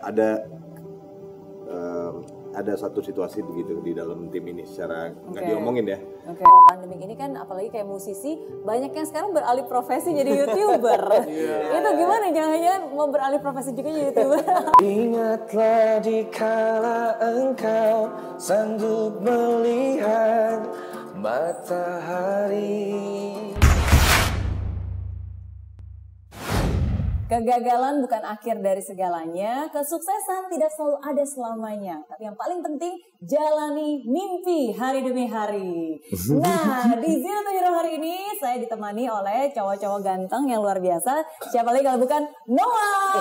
Ada satu situasi begitu di dalam tim ini secara nggak diomongin ya. Kalau pandemi ini kan apalagi kayak musisi banyak yang sekarang beralih profesi jadi YouTuber. Itu gimana? Jangan-jangan mau beralih profesi juga jadi YouTuber? Ingatlah dikala engkau sanggup melihat matahari. Kegagalan bukan akhir dari segalanya, kesuksesan tidak selalu ada selamanya. Tapi yang paling penting, jalani mimpi hari demi hari. Nah, di Zero to Hero hari ini, saya ditemani oleh cowok-cowok ganteng yang luar biasa. Siapa lagi kalau bukan Noah!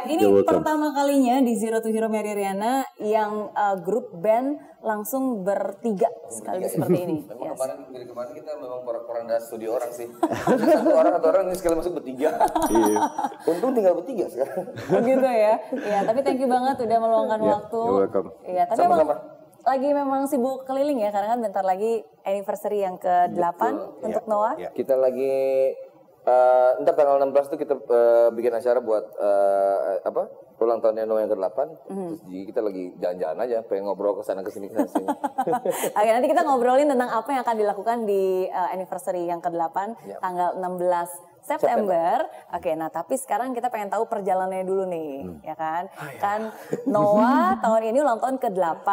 Ini pertama kalinya di Zero to Hero Mary Riana yang grup band langsung bertiga sekali seperti ini. Memang dari kemarin kita memang porak-poranda studio orang sih. Satu orang ini sekali masuk bertiga. Untung tinggal bertiga sekarang. Begitu ya. Iya, tapi thank you banget udah meluangkan waktu. Iya, tapi lagi memang sibuk keliling ya karena kan bentar lagi anniversary yang ke-8 untuk Noah. Kita lagi ntar tanggal 16 tuh kita bikin acara buat ulang tahunnya Noah yang ke-8. Terus kita lagi jalan-jalan aja, pengen ngobrol ke sana ke sini. Oke, nanti kita ngobrolin tentang apa yang akan dilakukan di anniversary yang ke-8 tanggal 16 September. Oke, nah tapi sekarang kita pengen tahu perjalanannya dulu nih, ya kan? Kan Noah tahun ini ulang tahun ke-8,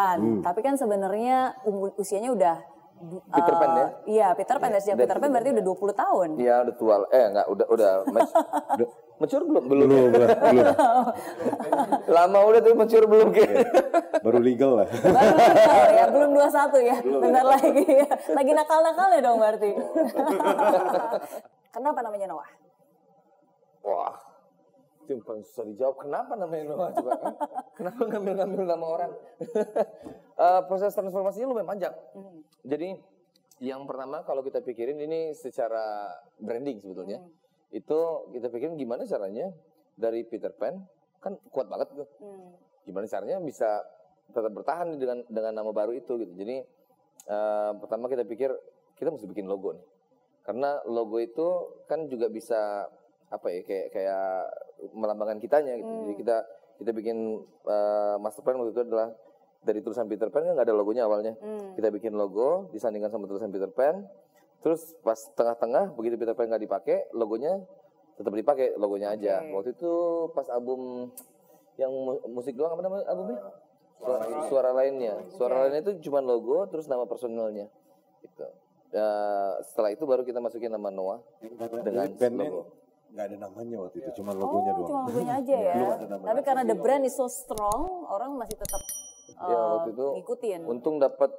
tapi kan sebenarnya usianya udah Peter Pan ya? Iya, Peter Pan. Dari Peter Pan berarti udah 20 tahun. Iya, udah tua. Enggak, udah mature belum? Belum. Lama udah tuh mature belum kayaknya. Baru legal lah. Baru legal ya, belum 21 ya. Bentar lagi ya. Lagi nakal-nakalnya dong berarti. Kenapa namanya Noah? Wah, itu yang paling susah dijawab. Kenapa namanya Noah? Coba kan? Kenapa ngambil nama orang? Proses transformasinya lumayan panjang. Jadi yang pertama kalau kita pikirin ini secara branding sebetulnya. Itu kita pikirin gimana caranya dari Peter Pan, kan kuat banget tuh. Gimana caranya bisa tetap bertahan dengan nama baru itu gitu. Jadi pertama kita pikir kita mesti bikin logo nih. Karena logo itu kan juga bisa kayak melambangkan kitanya gitu. Jadi kita bikin master plan waktu itu adalah dari tulisan Peter Pan kan nggak ada logonya awalnya. Kita bikin logo disandingkan sama tulisan Peter Pan. Terus pas tengah-tengah begitu Peter Pan nggak dipakai, logonya tetap dipakai logonya aja. Waktu itu pas album yang musik doang apa namanya albumnya? Suara lainnya. Suara lainnya itu cuma logo terus nama personelnya. Gitu. Setelah itu baru kita masukin nama Noah dengan logo. Nggak ada namanya waktu itu, cuma logonya doang. Cuma logonya aja ya. Tapi karena the brand is so strong, orang masih tetap waktu itu ngikutin. Untung dapat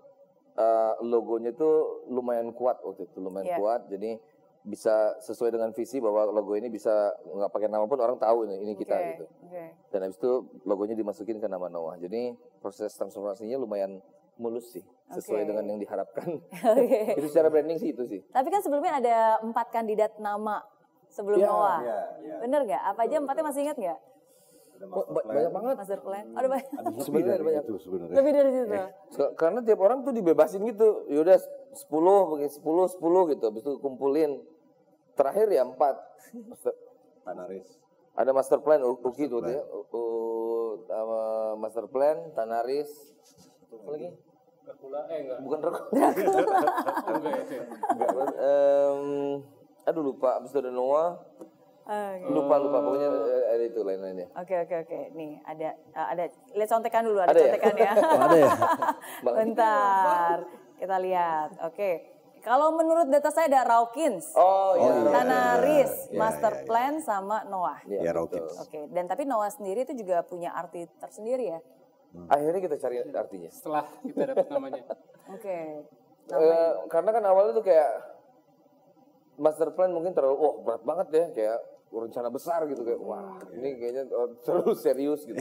logonya itu lumayan kuat waktu itu, kuat. Jadi bisa sesuai dengan visi bahwa logo ini bisa nggak pakai nama pun orang tahu ini kita gitu. Dan habis itu logonya dimasukin ke nama Noah. Jadi proses transformasinya lumayan mulus sih, sesuai dengan yang diharapkan. Itu secara branding sih itu sih. Tapi kan sebelumnya ada 4 kandidat nama sebelum Noah. Bener nggak? Apa aja 4-nya masih ingat nggak? Banyak banget. Master plan. Ada banyak. Sebenarnya ada banyak. Lebih dari situ. Karena tiap orang tuh dibebasin gitu. Yaudah 10 gitu. Habis itu kumpulin. Terakhir ya 4. Tanaris. Ada master plan Uki tuh ya. Master plan, Tanaris. Apa lagi? Dracula enggak. Bukan Dracula. Enggak. Aduh lupa. Habis itu ada Noah. Lupa pokoknya ada itu lain-lainnya. Oke. Nih ada lihat contekan dulu, ada contekan ya. Ada ya? Bentar. Kita lihat. Oke. Kalau menurut data saya ada Rawkins, Tanaris, Master Plan sama Noah. Ya Rawkins. Oke. Dan tapi Noah sendiri itu juga punya arti tersendiri ya. Akhirnya kita cari artinya. Setelah kita dapat namanya. Oke. Karena kan awalnya tuh kayak master plan mungkin terlalu berat banget ya, kayak rencana besar gitu, kayak wah ini kayaknya terlalu serius gitu.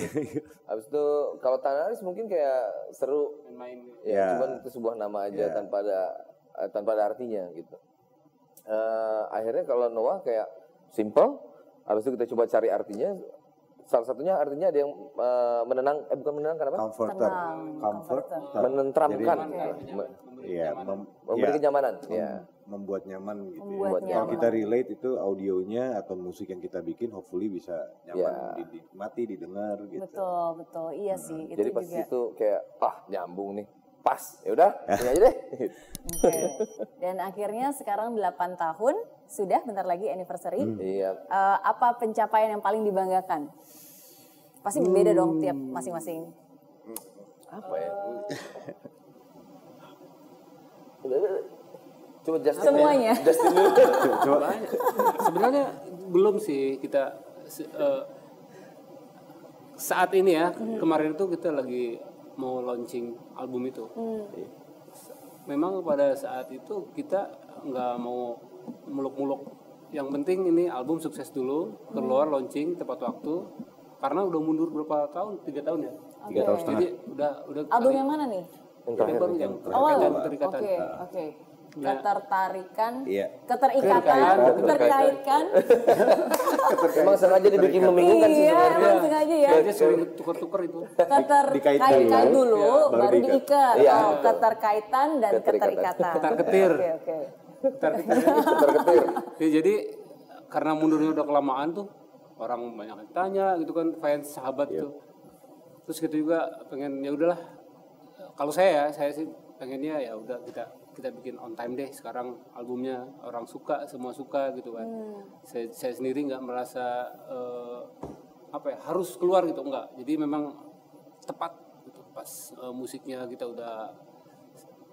Habis itu kalau Tanaris mungkin kayak seru main. ya, cuman itu sebuah nama aja tanpa ada artinya gitu. Akhirnya kalau Noah kayak simple, habis itu kita coba cari artinya. Salah satunya artinya ada yang bukan menenangkan apa? Comforter. Menenteramkan. Iya, Memberi kenyamanan. Ya. Membuat nyaman gitu. Membuat Kalau nyaman. kita relate itu audionya atau musik yang kita bikin hopefully bisa nyaman dinikmati, didengar gitu. Betul. Iya sih. Itu Jadi pas juga. itu kayak nyambung nih. Pas. Ya udah, ini aja deh. Oke. Dan akhirnya sekarang 8 tahun sudah bentar lagi anniversary. Iya. Apa pencapaian yang paling dibanggakan? Pasti beda dong tiap masing-masing. Apa ya? Coba Justin. Semuanya. Justin dulu. Banyak. Sebenarnya belum sih kita saat ini ya, kemarin itu kita lagi mau launching album itu. Memang pada saat itu kita nggak mau muluk-muluk. Yang penting ini album sukses dulu, keluar launching tepat waktu. Karena udah mundur berapa tahun? 3 tahun ya. 3 tahun setengah. Jadi udah. Album yang mana nih? Yang Yang terakhir. baru yang Awal. keterikatan. Oke. Ketertarikan, Iya. keterikatan, terkaitkan. Emang sengaja dibikin membingungkan sih Iya, sebenarnya. emang sengaja ya. Dia sering tuker-tuker itu. Keterkaitan dulu, baru baru diikat. diikat. Iya. Oh, keterkaitan dan Keterikatan. keterikatan. Ketar-ketir. Oke. Ketar-ketir. Ya, jadi karena mundurnya udah kelamaan tuh, orang banyak yang tanya gitu kan, fans sahabat tuh. Terus kita juga pengen ya udahlah. Kalau saya sih pengennya ya udah kita bikin on time deh sekarang albumnya, orang suka, semua suka gitu kan. Saya sendiri nggak merasa harus keluar gitu, enggak. Jadi memang tepat gitu pas musiknya kita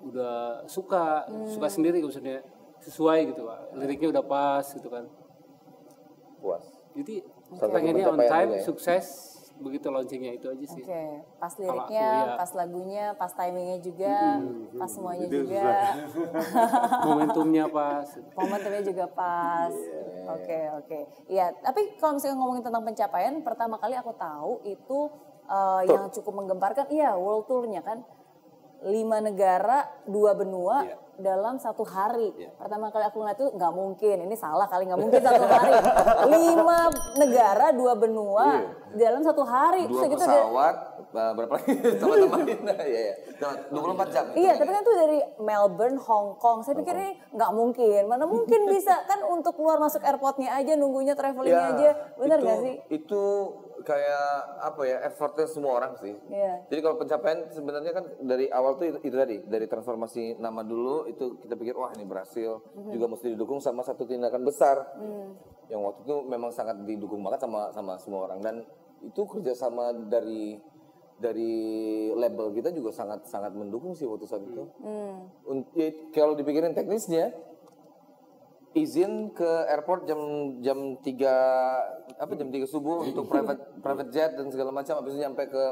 udah suka sendiri, maksudnya sesuai gitu Pak. Liriknya udah pas gitu kan. Puas. Jadi Sampai pengennya on pencapaian time, juga ya. sukses, begitu launchingnya itu aja sih. Oke, pas Kalau liriknya, aku, ya. pas lagunya, pas timingnya juga, pas semuanya juga, Momentumnya pas. momentumnya juga pas. Oke. Iya, tapi kalau misalnya ngomongin tentang pencapaian, pertama kali aku tahu itu yang cukup menggemparkan, World Tour-nya kan. 5 negara, 2 benua dalam 1 hari. Pertama kali aku ngeliat itu nggak mungkin, ini salah kali, nggak mungkin 1 hari. 5 negara, 2 benua dalam 1 hari. 2 Terus gitu pesawat, berapa lagi teman-teman? Iya. 24 jam. Iya, tapi kan itu dari Melbourne, Hong Kong. Saya pikir ini nggak mungkin. Mana mungkin bisa kan untuk keluar masuk airportnya aja, nunggunya travelingnya aja. Benar nggak sih? Itu kayak apa ya, effortnya semua orang sih. Iya. Jadi kalau pencapaian sebenarnya kan dari awal tuh itu tadi, dari transformasi nama dulu itu kita pikir wah ini berhasil, juga mesti didukung sama satu tindakan besar. Yang waktu itu memang sangat didukung banget sama semua orang, dan itu kerjasama dari label kita juga sangat mendukung sih waktu saat itu. Kalau dipikirin teknisnya, izin ke airport jam 3 subuh untuk private jet dan segala macam, habis itu nyampe ke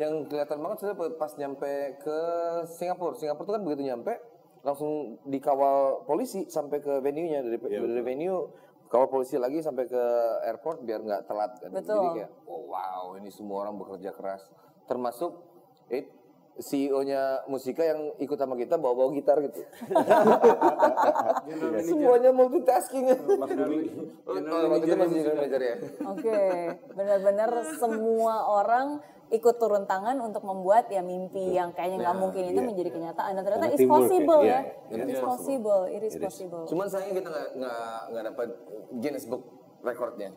yang kelihatan banget sudah pas nyampe ke Singapura. Singapura itu kan begitu nyampe langsung dikawal polisi sampai ke venue-nya, dari venue kawal polisi lagi sampai ke airport biar nggak telat kan. Betul. Jadi kayak wow, ini semua orang bekerja keras, termasuk CEO-nya Musika yang ikut sama kita bawa gitar gitu. Semuanya multitasking. Mas Dwi. Waktu itu masih general manager ya. Oke, benar-benar semua orang ikut turun tangan untuk membuat ya mimpi yang kayaknya nggak mungkin itu menjadi kenyataan, dan ternyata Karena it's teamwork possible ya. It is possible. Cuman sayangnya kita nggak dapat Guinness Book Recordnya.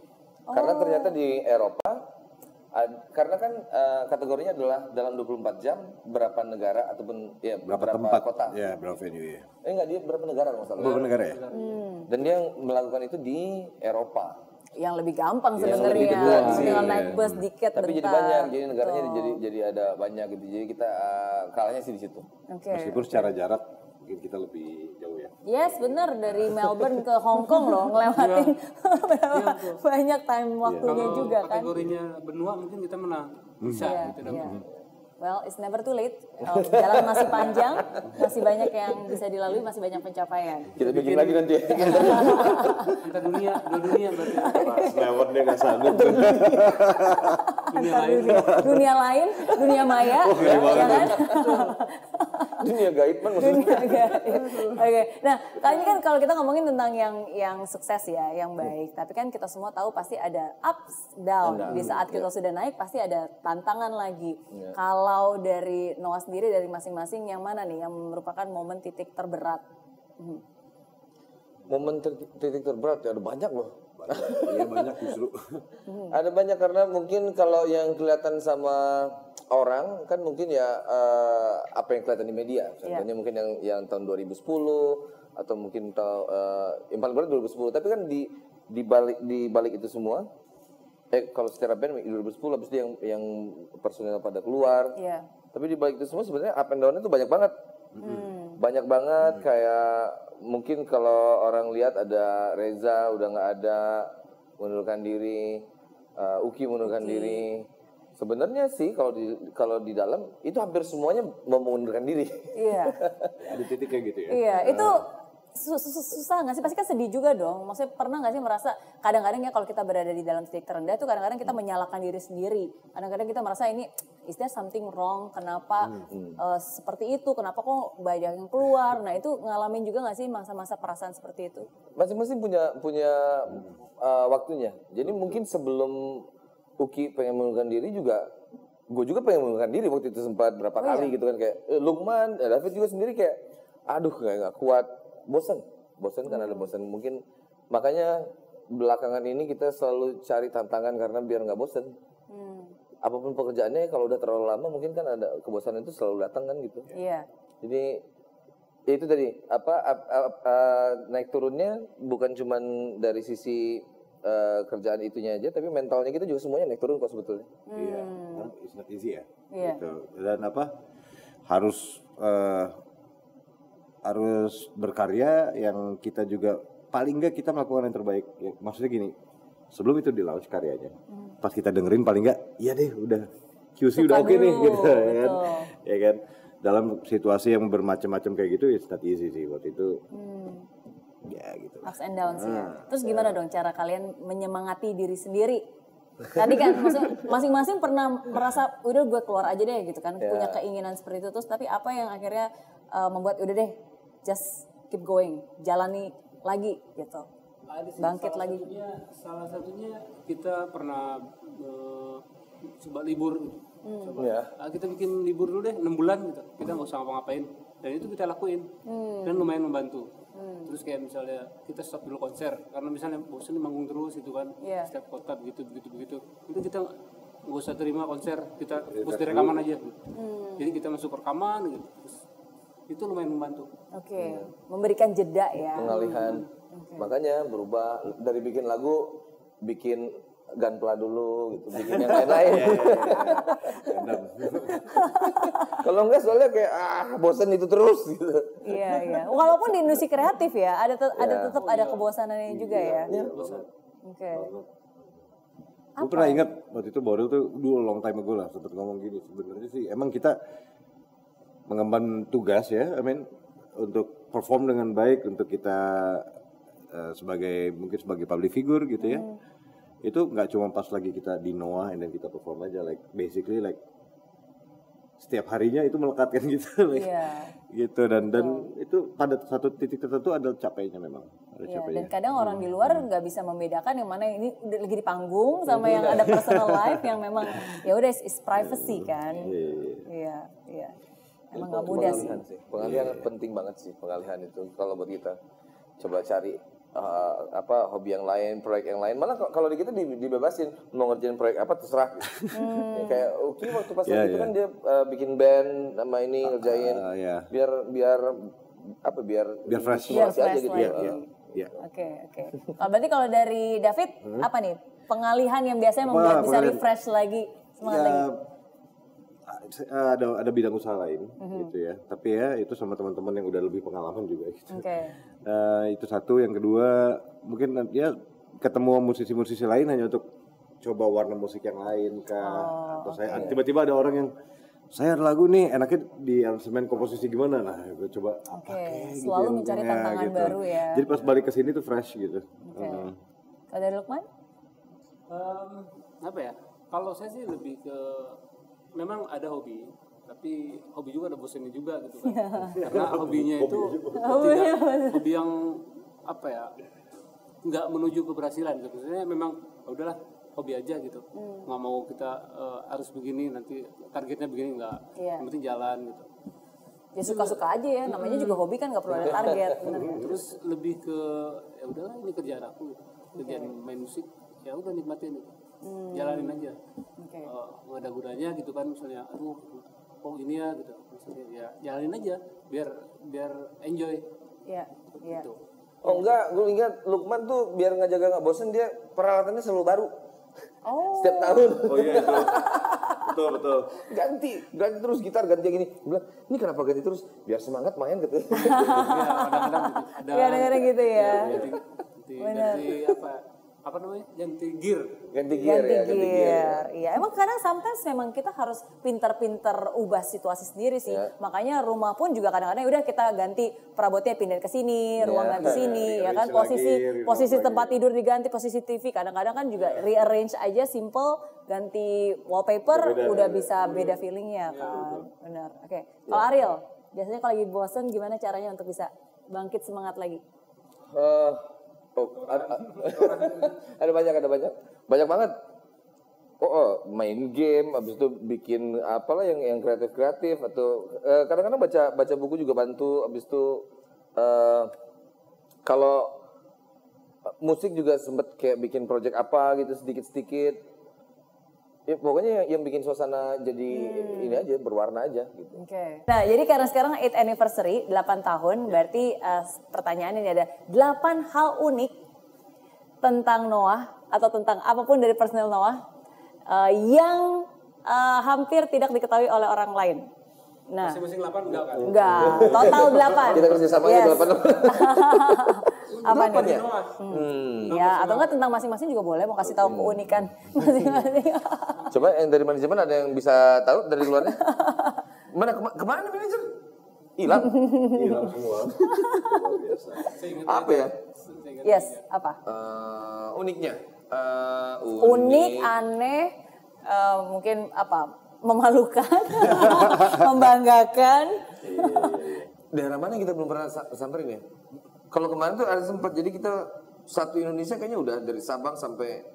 Karena ternyata di Eropa karena kan kategorinya adalah dalam 24 jam berapa negara ataupun ya Berapa beberapa tempat? kota. Ya, berapa venue ya. Enggak, dia berapa negara kalau nggak salah. Berapa negara ya? Dan dia melakukan itu di Eropa. Yang lebih gampang lebih sebenarnya, dekat sih. tinggal naik bus dikit Tapi jadi bentar. banyak, jadi negaranya Betul. jadi ada banyak gitu. Jadi kita kalahnya sih di situ. Oke. Meskipun secara jarak mungkin kita lebih jauh ya. Yes, benar, dari Melbourne ke Hong Kong loh, ngelewatin banyak time waktunya Kalau juga kan. kategorinya benua mungkin kita menang. Bisa Iya, gitu iya. dapat. well, it's never too late. Jalan masih panjang, masih banyak yang bisa dilalui, masih banyak pencapaian. Kita bikin lagi nanti. Antar dunia berarti. Pas lewat dia nggak sanggup. Dunia lain, dunia maya, ya kan? Dunia gaib kan maksudnya. Dunia gaib. Oke. Nah, kali ini kan kalau kita ngomongin tentang yang sukses ya, yang baik. Tapi kan kita semua tahu pasti ada ups, down. Di saat kita sudah naik pasti ada tantangan lagi. Kalau dari Noah sendiri, dari masing-masing yang mana nih yang merupakan momen titik terberat? Momen titik terberat ya ada banyak loh. Iya banyak justru. Ada banyak karena mungkin kalau yang kelihatan sama orang kan mungkin ya apa yang kelihatan di media. Contohnya mungkin yang tahun 2010 atau mungkin yang paling berat 2010. Tapi kan di balik itu semua, kalau secara band 2010 habis itu yang personil pada keluar. Tapi di balik itu semua sebenarnya up and down-nya itu banyak banget. Banyak banget kayak mungkin kalau orang lihat ada Reza udah nggak ada, mengundurkan diri, Uki mengundurkan diri. Sebenarnya sih kalau di dalam itu hampir semuanya mau mengundurkan diri. Iya. Ada titik kayak gitu ya. Iya, itu susah nggak sih? Pasti kan sedih juga dong. Maksudnya pernah nggak sih merasa kadang-kadang ya kalau kita berada di dalam titik terendah tuh kadang-kadang kita menyalahkan diri sendiri. Kadang-kadang kita merasa ini is there something wrong? Kenapa seperti itu? Kenapa kok banyak yang keluar? Nah itu ngalamin juga nggak sih masa-masa perasaan seperti itu? Masing-masing punya waktunya. Jadi mungkin sebelum Uki pengen mengundurkan diri juga, gue juga pengen mengundurkan diri waktu itu sempat berapa kali gitu kan kayak Lukman, David juga sendiri kayak, aduh kayak nggak kuat. Bosan kan ada bosan mungkin makanya belakangan ini kita selalu cari tantangan karena biar nggak bosan. Apapun pekerjaannya kalau udah terlalu lama mungkin kan ada kebosanan itu selalu datang kan gitu. Iya. Jadi ya itu tadi naik turunnya bukan cuman dari sisi kerjaan itunya aja tapi mentalnya kita juga semuanya naik turun kok sebetulnya. Iya, it's not easy ya. Iya. Gitu. Dan harus berkarya yang kita juga paling nggak kita melakukan yang terbaik. Ya, maksudnya gini, sebelum itu di launch karyanya, pas kita dengerin paling nggak, iya deh udah QC udah oke nih gitu ya kan. Ya kan. Dalam situasi yang bermacam-macam kayak gitu, it's not easy sih waktu itu. Ya gitu. Ups and downs ya. Terus gimana dong cara kalian menyemangati diri sendiri? Tadi kan maksudnya masing-masing pernah merasa udah gue keluar aja deh gitu kan, punya keinginan seperti itu. Terus tapi apa yang akhirnya membuat udah deh just keep going, jalani lagi gitu. Bangkit lagi. Salah satunya kita pernah coba libur gitu. Kita bikin libur dulu deh 6 bulan gitu. Kita nggak usah ngapa-ngapain. Dan itu kita lakuin. Dan lumayan membantu. Terus kayak misalnya kita stop dulu konser karena misalnya bosan manggung terus itu kan. Setiap kota begitu. Itu kita nggak usah terima konser, kita fokus di rekaman aja. Jadi kita masuk rekaman gitu. Terus itu lumayan membantu. Memberikan jeda ya. Pengalihan. Makanya berubah dari bikin lagu, bikin gunpla dulu gitu, bikin yang lain-lain. Kalau enggak soalnya kayak bosan itu terus gitu. Iya. Walaupun di industri kreatif ya, tetap ada kebosanannya juga ya. Gue pernah ingat waktu itu Boril tuh dulu long time ago lah sempat ngomong gini, sebenarnya sih emang kita mengemban tugas ya, untuk perform dengan baik, untuk kita mungkin sebagai public figure gitu ya. Itu nggak cuma pas lagi kita di Noah dan kita perform aja, basically setiap harinya itu melekatkan gitu, gitu dan itu pada satu titik tertentu ada capeknya memang. Dan kadang orang di luar nggak bisa membedakan yang mana ini udah lagi di panggung sama yang ada personal life yang memang ya udah is privacy kan. Iya. Emang nggak mudah sih. Pengalihan penting banget sih, pengalihan itu kalau buat kita coba cari hobi yang lain, proyek yang lain. Malah kalau di kita dibebasin mau ngerjain proyek apa terserah. Ya, kayak Uki waktu pas itu kan dia bikin band sama ini ngerjain biar fresh aja gitu. Oke. Berarti kalau dari David apa nih pengalihan yang biasanya membuat bisa refresh lagi semangat lagi? Ada bidang usaha lain gitu ya, tapi ya itu sama teman-teman yang udah lebih pengalaman juga gitu. Itu satu. Yang kedua mungkin ya ketemu musisi-musisi lain hanya untuk coba warna musik yang lain kah, atau tiba-tiba ada orang yang saya ada lagu nih, enaknya di aransemen komposisi gimana? Nah, gue coba Oke, gitu selalu yang mencari untungnya, tantangan baru ya. Jadi pas balik ke sini tuh fresh gitu. Oke. Kalau dari Lukman? Apa ya? Kalau saya sih lebih ke memang ada hobi, tapi hobi juga ada bosannya juga gitu kan. Karena hobinya itu tidak hobi yang apa ya? Nggak menuju keberhasilan gitu. Sebenarnya memang udahlah hobi aja gitu. Nggak mau kita harus begini nanti targetnya begini nggak. Yang penting jalan gitu. Ya suka-suka aja ya, namanya juga hobi kan nggak perlu ada target. Bener. Terus lebih ke ya udahlah ini kerjaan aku, kerjaan main musik, ya udah nikmatin gitu. Jalanin aja. Nggak ada gunanya gitu kan misalnya, aduh, oh ini ya gitu. Maksudnya ya jalanin aja, biar enjoy. Iya, iya. Gitu. Oh enggak, gue ingat Lukman tuh biar nggak bosen dia peralatannya selalu baru. Oh. Setiap tahun. Oh iya itu. Betul. ganti terus gitar ganti gini. Gue bilang, ini kenapa ganti terus? Biar semangat main gitu. Ya, kadang-kadang gitu. Ada Kadang-kadang gitu ya. ganti apa namanya? Ganti gear. Ganti gear. Iya, emang kadang sometimes memang kita harus pinter-pinter ubah situasi sendiri sih. Makanya rumah pun juga kadang-kadang udah kita ganti perabotnya pindah ke sini, ruang ganti sini, ya kan posisi tempat tidur diganti, posisi TV kadang-kadang kan juga rearrange aja simple, ganti wallpaper udah bisa beda feelingnya kan. Benar. Oke. Kalau Ariel, biasanya kalau lagi bosen gimana caranya untuk bisa bangkit semangat lagi? Ada banyak banget. Main game, habis itu bikin apalah yang kreatif atau kadang-kadang baca buku juga bantu. Habis itu kalau musik juga sempet kayak bikin project apa gitu sedikit-sedikit. Ya pokoknya yang bikin suasana jadi ini aja berwarna aja gitu. Oke. Nah, jadi karena sekarang 8th anniversary 8 tahun, berarti pertanyaan ini ada 8 hal unik tentang Noah atau tentang apapun dari personil Noah yang hampir tidak diketahui oleh orang lain. Nah, Masing-masing 8 enggak kan? enggak, total 8. Kita kerja sama aja 8. Apa nih? ya? Ya, atau enggak tentang masing-masing juga boleh, mau kasih tahu keunikan masing-masing. Coba yang dari manajemen ada yang bisa tahu dari luarnya? Mana kemana nih manajer? Hilang semua. Biasa. apa ya? Yes, apa? Uniknya. Unik, aneh, mungkin apa? Memalukan, membanggakan. Daerah mana yang kita belum pernah samperin ya? Kalau kemarin tuh ada sempat, jadi kita satu Indonesia kayaknya udah dari Sabang sampai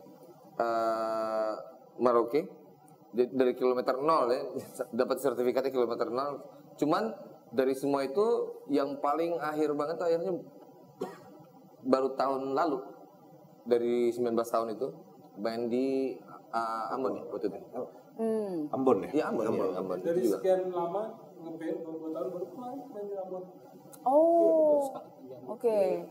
Merauke, dari kilometer 0 ya, dapat sertifikatnya kilometer 0. Cuman dari semua itu yang paling akhir banget tuh akhirnya baru tahun lalu, dari 19 tahun itu main di Ambon ya waktu itu. Ambon ya? Iya Ambon. Dari Itu juga. sekian lama ngeband 20 tahun baru kemarin main di Ambon. Oh, oke.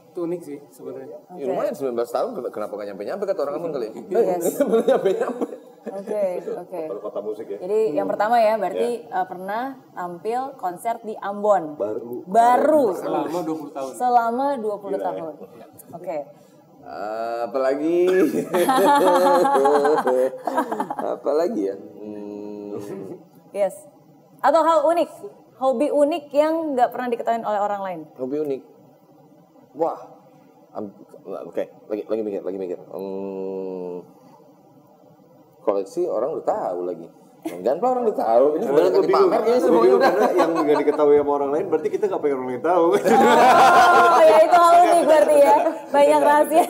Itu unik sih sebenarnya. Ya, lumayan 19 tahun kenapa gak nyampe-nyampe kata orang Ambon kali ya? Yes. Nyampe-nyampe. Oke. Kalau kota musik ya. Jadi yang pertama ya, berarti pernah tampil konser di Ambon. Baru. Selama 20 tahun. Selama 20 tahun. Oke. Apalagi ya? Yes. Atau hal unik, hobi unik yang nggak pernah diketahui oleh orang lain. Hobi unik. Wah. Oke, lagi mikir. Koleksi orang udah tahu lagi. Jangan orang udah tahu. Ini Sebenarnya gue bingung, karena yang nggak diketahui sama orang lain berarti kita nggak pengen orang lain tahu. Oh ya, itu hal unik berarti ya. Banyak rahasia.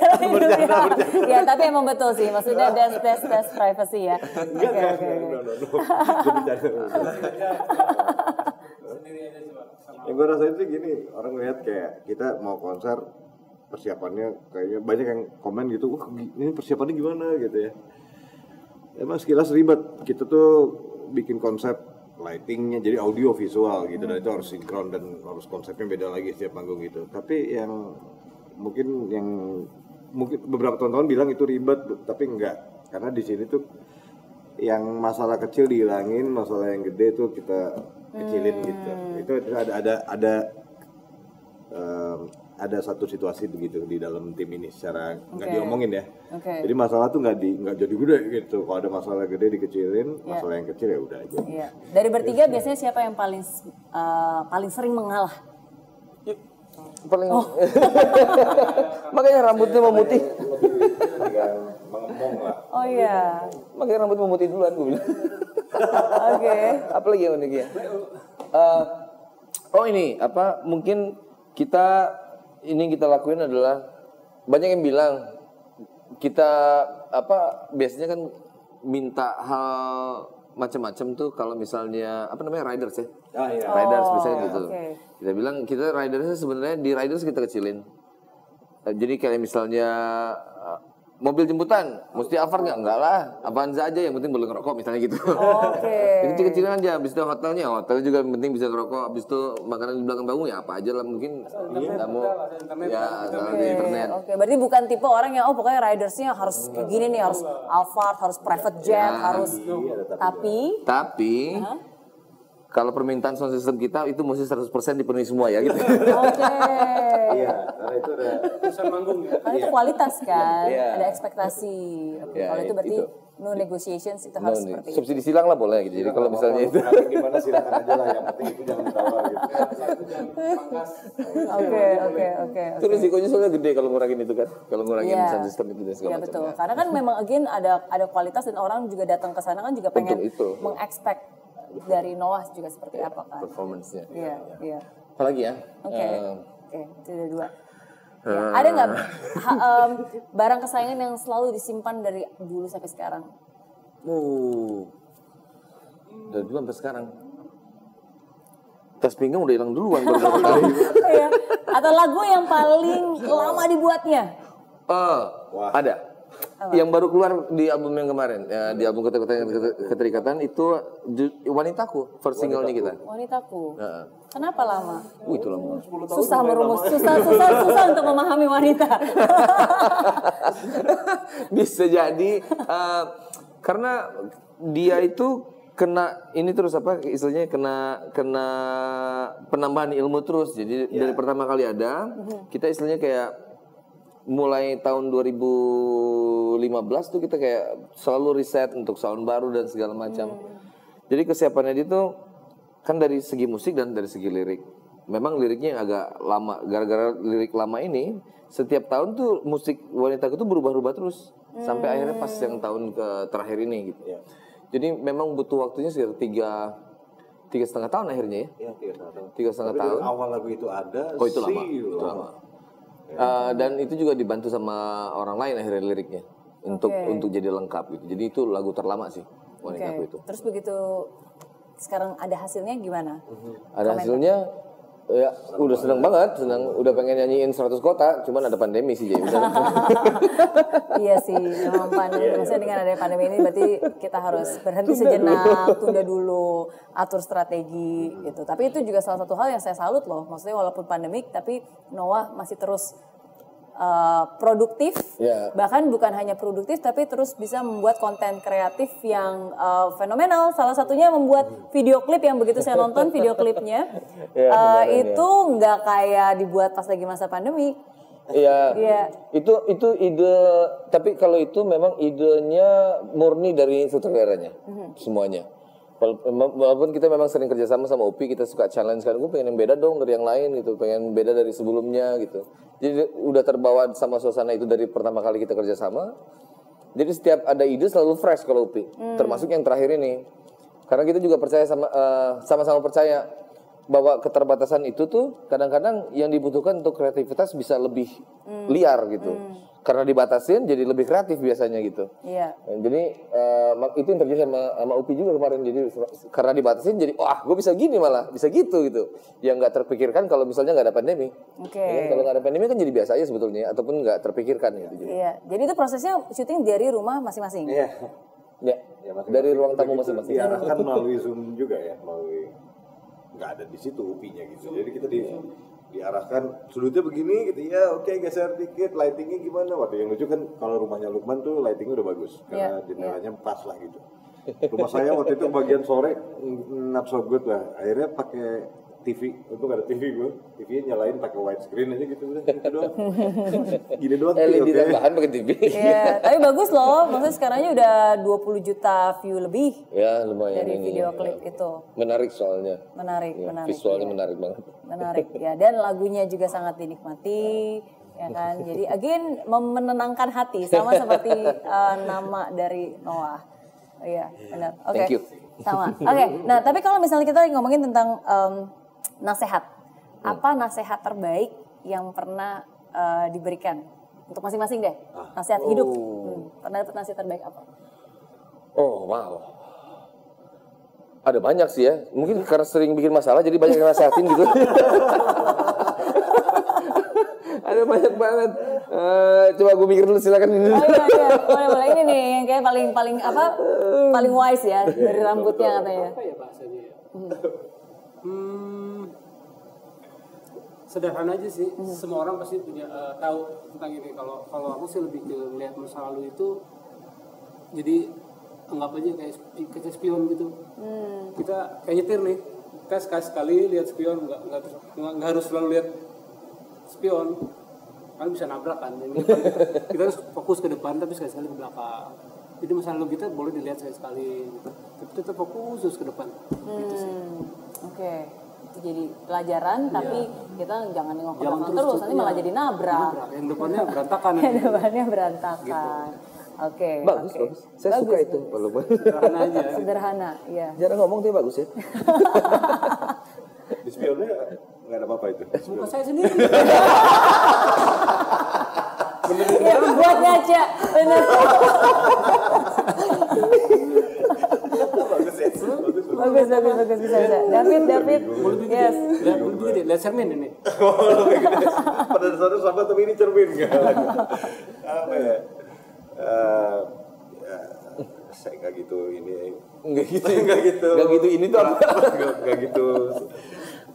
Ya, tapi emang betul sih. Maksudnya that's privacy ya. Oke. Yang gue rasain sih gini, orang lihat kayak kita mau konser, persiapannya kayaknya banyak yang komen gitu, wah ini persiapannya gimana gitu ya. Emang sekilas ribet, kita tuh bikin konsep lightingnya jadi audio visual gitu, dan itu harus sinkron dan harus konsepnya beda lagi setiap panggung gitu. Tapi mungkin beberapa teman-teman bilang itu ribet, tapi enggak, karena di sini tuh yang masalah kecil dihilangin, masalah yang gede tuh kita kecilin gitu. Itu ada ada satu situasi begitu di dalam tim ini secara nggak diomongin ya. Oke. Jadi masalah tuh nggak jadi gede gitu. Kalau ada masalah gede dikecilin, masalah yang kecil ya udah aja. Iya. Dari bertiga biasanya siapa yang paling sering mengalah? Paling makanya rambutnya memutih. Mengembong lah. Oh iya. Makanya rambut memutih duluan gue bilang. Oke. Apalagi yang unik ya? Ini mungkin kita lakuin adalah banyak yang bilang kita biasanya kan minta hal macam-macam tuh kalau misalnya riders ya. Riders misalnya gitu. Okay. Kita bilang kita ridersnya sebenarnya di riders kita kecilin. Jadi kayak misalnya mobil jemputan, mesti Alphard enggak lah, Avanza aja yang penting boleh ngerokok misalnya gitu. Oke. Itu kecil-kecilan aja, habis itu hotel juga yang penting bisa ngerokok, habis itu makanan di belakang bangun ya apa aja lah mungkin kamu di internet. Oke, berarti bukan tipe orang yang pokoknya ridersnya harus kayak gini nih, harus Alphard, harus private jet, harus tapi kalau permintaan sound system kita itu mesti 100% dipenuhi semua ya gitu. Oke. Iya, karena itu ada Urusan manggung ya. Karena itu kualitas kan, Iya. ada ekspektasi. Oke, kalau itu berarti no negotiations itu harus seperti itu. Subsidi silang lah boleh gitu. Jadi kalau misalnya itu gimana silakan aja lah, yang penting itu jangan ditawar gitu. Oke. itu risikonya soalnya gede kalau ngurangin itu kan. Kalau ngurangin Iya. sound system itu dan segala Iya macam. betul. Karena kan memang again ada kualitas dan orang juga datang ke sana kan juga pengen Untuk itu. mengekspek dari Noah juga seperti apa kan. Performance-nya. Iya. Apalagi ya? Oke, itu udah 2. Ya, ada nggak barang kesayangan yang selalu disimpan dari dulu sampai sekarang? Dari dulu sampai sekarang. Tas pinggang udah hilang duluan beberapa kali. Iya. Atau lagu yang paling lama dibuatnya? Ada. Yang baru keluar di album yang kemarin, ya, di album Keterikatan itu Wanitaku, first single-nya kita. Wanitaku. Kenapa lama? Itu lama. Susah untuk memahami wanita. Bisa jadi karena dia itu kena ini terus istilahnya kena penambahan ilmu terus. Jadi dari pertama kali ada, kita istilahnya kayak mulai tahun 2015 tuh kita kayak selalu riset untuk sound baru dan segala macam. Jadi kesiapannya dia tuh kan dari segi musik dan dari segi lirik. Memang liriknya agak lama, gara-gara lirik lama ini setiap tahun tuh musik wanita itu berubah-ubah terus sampai akhirnya pas yang tahun terakhir ini gitu. Jadi memang butuh waktunya sekitar 3,5 tahun akhirnya ya. 3,5 tahun. Awal lagu itu ada. Itu lama. Itu lama. Dan itu juga dibantu sama orang lain akhirnya liriknya untuk jadi lengkap gitu. Jadi itu lagu terlama sih Wanitaku itu. Terus begitu sekarang ada hasilnya gimana? Ada hasilnya ya udah seneng banget, udah pengen nyanyiin 100 kota, cuman ada pandemi sih jadi. Iya sih, memang pandemi. Maksudnya dengan adanya pandemi ini berarti kita harus berhenti sejenak, tunda dulu, atur strategi gitu. Tapi itu juga salah satu hal yang saya salut loh. Maksudnya walaupun pandemik, tapi Noah masih terus produktif, bahkan bukan hanya produktif, tapi terus bisa membuat konten kreatif yang fenomenal. Salah satunya membuat video klip yang begitu saya nonton video klipnya, itu nggak kayak dibuat pas lagi masa pandemi. Iya. Itu ide, tapi kalau itu memang idenya murni dari sutradaranya semuanya. Walaupun kita memang sering kerjasama sama Upi, kita suka challenge kan, gue pengen yang beda dong dari yang lain gitu, pengen beda dari sebelumnya gitu. Jadi udah terbawa sama suasana itu dari pertama kali kita kerjasama. Jadi setiap ada ide selalu fresh kalau Upi, termasuk yang terakhir ini. Karena kita juga percaya sama-sama percaya bahwa keterbatasan itu tuh kadang-kadang yang dibutuhkan untuk kreativitas bisa lebih liar gitu. Karena dibatasin jadi lebih kreatif biasanya gitu. Iya. Jadi itu yang terjadi sama Upi juga kemarin. Jadi karena dibatasin jadi gue bisa gini malah, bisa gitu. Yang nggak terpikirkan kalau misalnya nggak ada pandemi. Ya, kalau nggak ada pandemi kan jadi biasa aja sebetulnya, ataupun nggak terpikirkan gitu. Iya. Jadi itu prosesnya syuting dari rumah masing-masing. Iya. Ya, dari ruang tamu masing-masing. Diarahkan melalui Zoom juga ya, nggak ada di situ Upinya gitu. Jadi kita diarahkan sudutnya begini gitu ya, oke geser dikit, lightingnya gimana. Waktu yang lucu kan kalau rumahnya Lukman tuh lightingnya udah bagus karena jendelanya pas lah gitu. Rumah saya waktu itu bagian sore not so good lah, akhirnya pakai TV, untuk ada TV gue, TV nyalain pakai widescreen aja gitu udah, gitu doang. Gini doang. LED tambahan pakai TV. Iya, tapi bagus loh. Maksudnya sekarangnya udah 20 juta view lebih Ya lumayan dari ini. video klip itu. Menarik soalnya. Menarik, Ya, menarik. visualnya Iya. menarik banget. Menarik ya, dan lagunya juga sangat dinikmati, ya kan. Jadi again menenangkan hati, sama seperti nama dari Noah. Iya, benar. Oke. Thank you. Sama. Oke. Nah, tapi kalau misalnya kita ngomongin tentang nasihat, apa nasihat terbaik yang pernah diberikan untuk masing-masing deh? Nasihat hidup. Pernah dapat nasihat terbaik apa? Oh wow. Ada banyak sih ya. Mungkin karena sering bikin masalah jadi banyak yang nasehatin gitu. Ada banyak banget. Coba gue mikir dulu silakan ini. Oh iya, boleh ini nih yang kayak paling wise ya dari rambutnya katanya. Apa ya bahasanya ya? Sederhana aja sih. Semua orang pasti punya tahu tentang ini. Kalau aku sih lebih ke lihat masa lalu itu. Jadi anggap aja kayak spion gitu. Kita kayak nyetir nih. Kita sekali lihat spion, nggak harus selalu lihat spion. Kan bisa nabrak kan. Jadi kita harus fokus ke depan tapi sekali-sekali ke belakang. Jadi masa lalu kita boleh dilihat sekali-sekali gitu. Tapi tetap fokus terus ke depan. Gitu sih. Oke. Itu jadi pelajaran, tapi kita jangan nengok ke Jangan belakang terus, nanti malah iya. jadi nabrak. Yang depannya berantakan. Yang depannya berantakan. Oke. Bagus, oke. bagus. Saya suka itu. Walaupun Sederhana aja. Sederhana, iya. jarang ngomong tapi bagus ya. Di spionnya nggak ada apa-apa itu. Muka saya sendiri. Iya, buat ngaca, bener. Bagus, bisa. David. Mau lebih gede. Yes. Lebih gede. Lihat cermin ini. Pada dasarnya sama tapi ini cermin nggak? Apa ya? Saya nggak gitu ini. Enggak gitu. Nggak gitu. Enggak gitu ini tuh apa? Nggak gitu.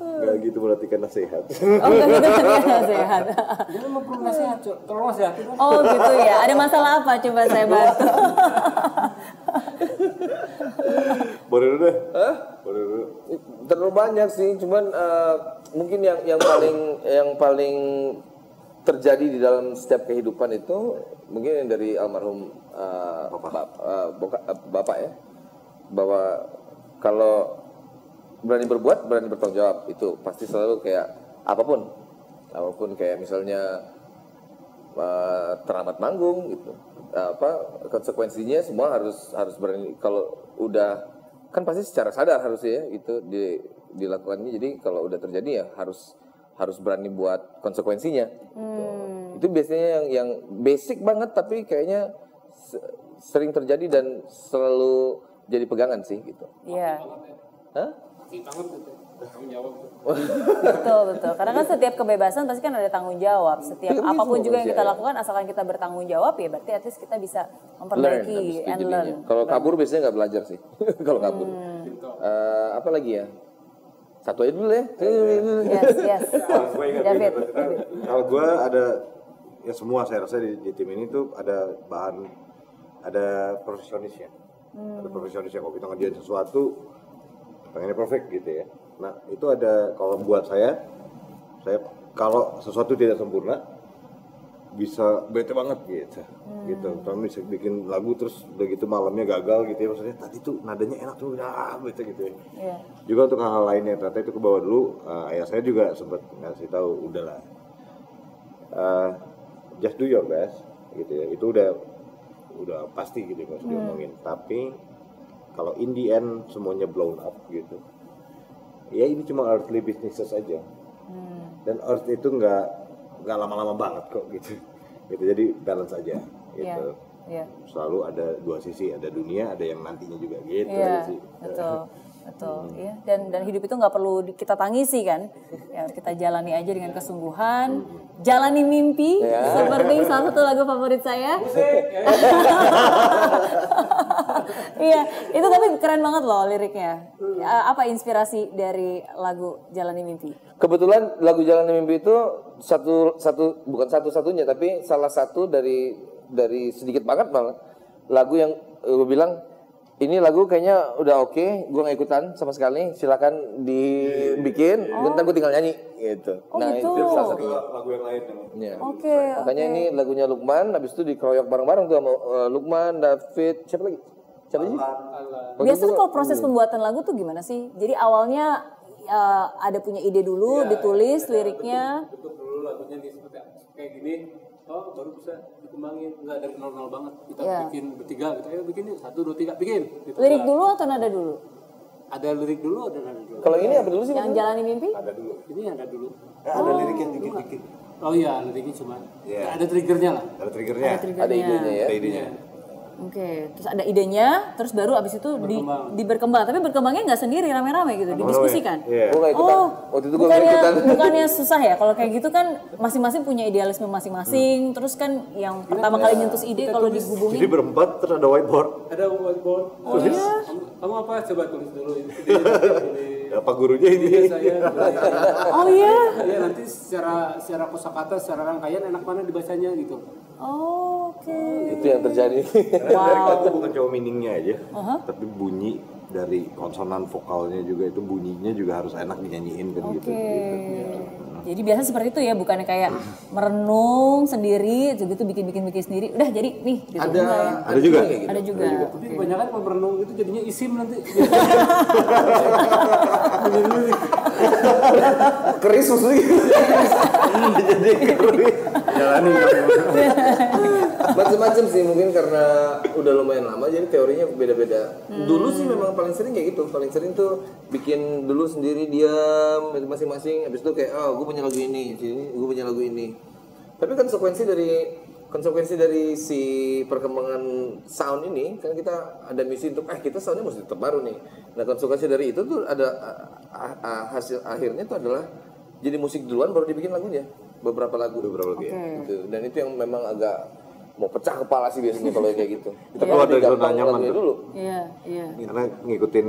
Nggak gitu perhatikan nasihat. Oh, enggak gitu kan sehat. Dia mau perlu nasihat, tolong nasihatin. Oh, gitu ya. Ada masalah apa? Coba saya bantu. Boleh dulu deh. Boleh dulu. Terlalu banyak sih, cuman mungkin yang paling terjadi di dalam setiap kehidupan itu mungkin yang dari almarhum bapak ya, bahwa kalau berani berbuat, berani bertanggung jawab, itu pasti selalu kayak apapun kayak misalnya teramat manggung gitu, konsekuensinya semua harus berani. Kalau udah kan pasti secara sadar harusnya ya itu dilakukannya. Jadi kalau udah terjadi ya harus berani buat konsekuensinya. Itu biasanya yang basic banget tapi kayaknya sering terjadi dan selalu jadi pegangan sih gitu. Iya. Hah? Banget gitu. Tanggung jawab. Betul. Karena kan setiap kebebasan pasti kan ada tanggung jawab. Setiap Iya, apapun semua juga yang kita manusia, lakukan, asalkan kita bertanggung jawab ya berarti at least kita bisa Learn, memperbaiki habis itu and jadinya. learn. Kalau kabur biasanya nggak belajar sih. Kalau kabur. Apa lagi ya? Satu aja dulu ya. Yes. David. Kalau gue ada ya semua saya rasa di tim ini tuh ada profesionisnya. Ada profesionisnya kalau kita ngerjain sesuatu pengennya perfect gitu ya. Nah itu ada, kalau buat saya kalau sesuatu tidak sempurna bisa bete banget gitu. Kalau bisa bikin lagu terus udah gitu malamnya gagal gitu ya, maksudnya tadi tuh nadanya enak tuh bete gitu ya. Iya. Juga untuk hal-hal lainnya ternyata itu ke bawah dulu. Ayah saya juga sempat ngasih tahu udahlah, just do your best gitu ya. Itu udah pasti gitu nggak usah diomongin. Tapi kalau in the end semuanya blown up gitu, ya ini cuma earthly businesses aja. Dan earth itu nggak lama-lama banget kok gitu. Jadi balance aja gitu. Iya. Selalu ada dua sisi, ada dunia, ada yang nantinya juga gitu Iya, aja sih. betul. Iya. Dan hidup itu nggak perlu kita tangisi kan, ya kita jalani aja dengan kesungguhan, jalani mimpi seperti salah satu lagu favorit saya. Iya, itu tapi keren banget loh liriknya. Apa inspirasi dari lagu Jalani Mimpi? Kebetulan lagu Jalani Mimpi itu bukan satu-satunya tapi salah satu dari sedikit banget malah lagu yang gue bilang ini lagu kayaknya udah oke, gue gak ikutan sama sekali, silakan dibikin, bentar gue tinggal nyanyi gitu. Nah gitu. itu salah satunya. Lagu yang lain memang. Ya. Oke. Makanya ini lagunya Lukman, habis itu dikeroyok bareng-bareng tuh sama Lukman, David, siapa lagi? Siapa sih? Biasanya kalau proses pembuatan lagu tuh gimana sih? Jadi awalnya ada punya ide dulu, ditulis liriknya. Bentuk dulu lagunya nih seperti kayak gini. Oh baru bisa dikembangin, nggak dari nol banget. Kita bikin bertiga, gitu. Ayo bikin yuk, 1, 2, 3, bikin. Gitu. Lirik dulu atau nada dulu? Ada lirik dulu, ada nada dulu. Kalau ini apa dulu sih? Yang jalani mimpi? Ada dulu. Ini ada dulu. Ada liriknya dikit-dikit. Oh iya, liriknya cuma ada triggernya lah. Ada triggernya. Ada idenya ya. Ada idenya. Oke, terus ada idenya, terus baru abis itu berkembang. Tapi berkembangnya nggak sendiri, rame-rame gitu, didiskusikan. Iya. Gue gak ikutan. Waktu itu gue gak ikutan. Bukannya susah ya, kalau kayak gitu kan masing-masing punya idealisme masing-masing. Terus kan yang pertama kali nyentuh ide kalau Jadi digubungin. berempat terus ada whiteboard. Ada whiteboard. Oh iya. Kamu apa? Coba tulis dulu. Apa gurunya ini? Saya. Oh iya. Ya nanti secara kosakata, secara rangkaian enak mana dibacanya gitu. Oh, oke. Itu yang terjadi. Wow. Itu bukan cuma meaningnya aja, tapi bunyi dari konsonan vokalnya juga itu bunyinya juga harus enak dinyanyiin kan gitu. Jadi biasa seperti itu ya, bukannya kayak merenung sendiri, gitu bikin sendiri. Udah jadi nih. Gitu. Ada juga. Ada juga. Tapi kebanyakan kalau merenung itu jadinya isim nanti. Keris maksudnya. Jadi keruit. Jalanin kamu. Macam-macam sih, mungkin karena udah lumayan lama jadi teorinya beda-beda. Dulu sih memang paling sering kayak gitu. Paling sering tuh bikin dulu sendiri diam masing-masing, habis itu kayak gue punya lagu ini, gue punya lagu ini. Tapi konsekuensi dari si perkembangan sound ini kan kita ada misi untuk kita soundnya mesti tetap baru nih. Nah konsekuensi dari itu tuh ada hasil akhirnya tuh adalah jadi musik duluan baru dibikin lagunya, beberapa lagu ya. Gitu. Dan itu yang memang agak mau pecah kepala sih biasanya kalau kayak gitu. Kita keluar dari zona nyaman dulu. Iya. Karena ngikutin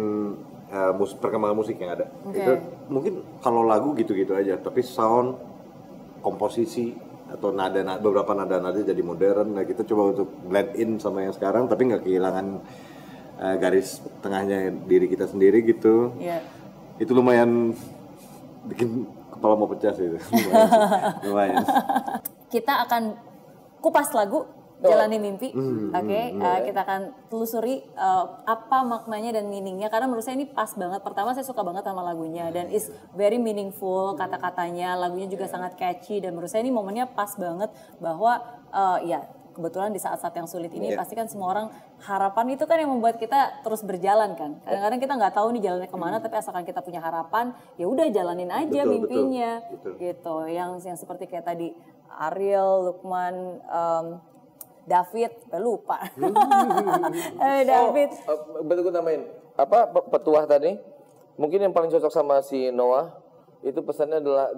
perkembangan musik yang ada. Itu mungkin kalau lagu gitu-gitu aja, tapi sound, komposisi atau beberapa nada jadi modern. Nah kita coba untuk blend in sama yang sekarang, tapi nggak kehilangan garis tengahnya diri kita sendiri gitu. Itu lumayan bikin kepala mau pecah sih itu. Lumayan. Kita akan kupas lagu Jalani Mimpi. Kita akan telusuri apa maknanya dan meaningnya, karena menurut saya ini pas banget. Pertama saya suka banget sama lagunya dan is very meaningful, kata-katanya, lagunya juga sangat catchy, dan menurut saya ini momennya pas banget bahwa kebetulan di saat-saat yang sulit ini pasti kan semua orang, harapan itu kan yang membuat kita terus berjalan kan. Kadang-kadang kita nggak tahu nih jalannya kemana, tapi asalkan kita punya harapan, ya udah jalanin aja mimpinya. Gitu. Yang seperti kayak tadi Ariel, Lukman, David, lupa. David. Betul gue namain. Petuah tadi? Mungkin yang paling cocok sama si Noah itu pesannya adalah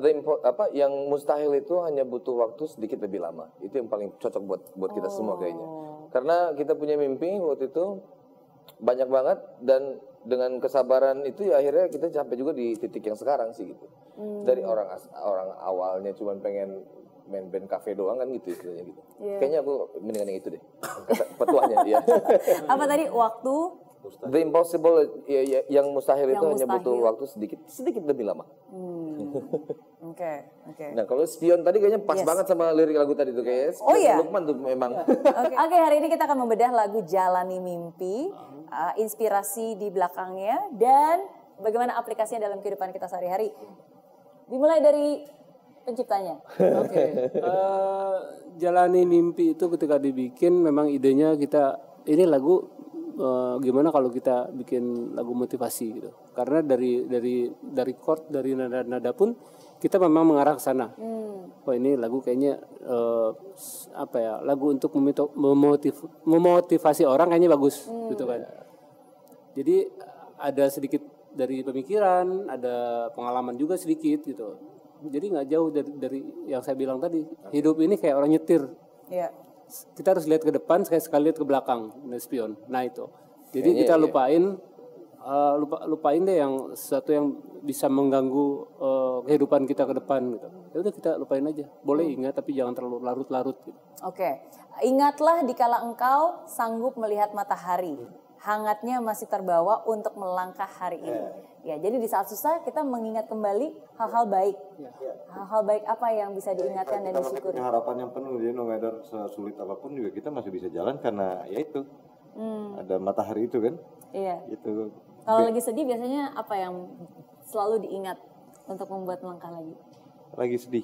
yang mustahil itu hanya butuh waktu sedikit lebih lama. Itu yang paling cocok buat kita semua kayaknya. Karena kita punya mimpi waktu itu banyak banget, dan dengan kesabaran itu ya akhirnya kita sampai juga di titik yang sekarang sih gitu. Dari orang awalnya cuma pengen main band cafe doang kan gitu istilahnya gitu. Kayaknya aku mendingan yang itu deh. Petuahnya ya. Apa tadi waktu? The impossible yang mustahil itu hanya butuh waktu sedikit lebih lama. Oke. Nah kalau Spion tadi kayaknya pas banget sama lirik lagu tadi tuh kayaknya. Lukman tuh memang. Oke, hari ini kita akan membedah lagu Jalani Mimpi, inspirasi di belakangnya dan bagaimana aplikasinya dalam kehidupan kita sehari-hari. Dimulai dari penciptanya. Jalani Mimpi itu ketika dibikin memang idenya ini lagu gimana kalau kita bikin lagu motivasi gitu. Karena dari chord, dari nada pun kita memang mengarah ke sana. Wah ini lagu kayaknya lagu untuk memotivasi orang kayaknya bagus gitu kan. Jadi ada sedikit dari pemikiran, ada pengalaman juga sedikit gitu. Jadi nggak jauh dari yang saya bilang tadi. Hidup ini kayak orang nyetir. Kita harus lihat ke depan, sekali lihat ke belakang, Spion. Nah itu. Jadi kita lupain deh yang sesuatu yang bisa mengganggu kehidupan kita ke depan gitu. Ya udah kita lupain aja. Boleh ingat tapi jangan terlalu larut-larut gitu. Ingatlah dikala engkau sanggup melihat matahari. hangatnya masih terbawa untuk melangkah hari ini. Ya, jadi di saat susah kita mengingat kembali hal-hal baik. Hal-hal baik apa yang bisa diingatkan dan Kita masih disyukuri. punya harapan yang penuh, jadi no matter sesulit apapun juga kita masih bisa jalan karena ya itu ada matahari itu kan. Iya. Gitu. Kalau lagi sedih biasanya apa yang selalu diingat untuk membuat melangkah lagi? Lagi sedih.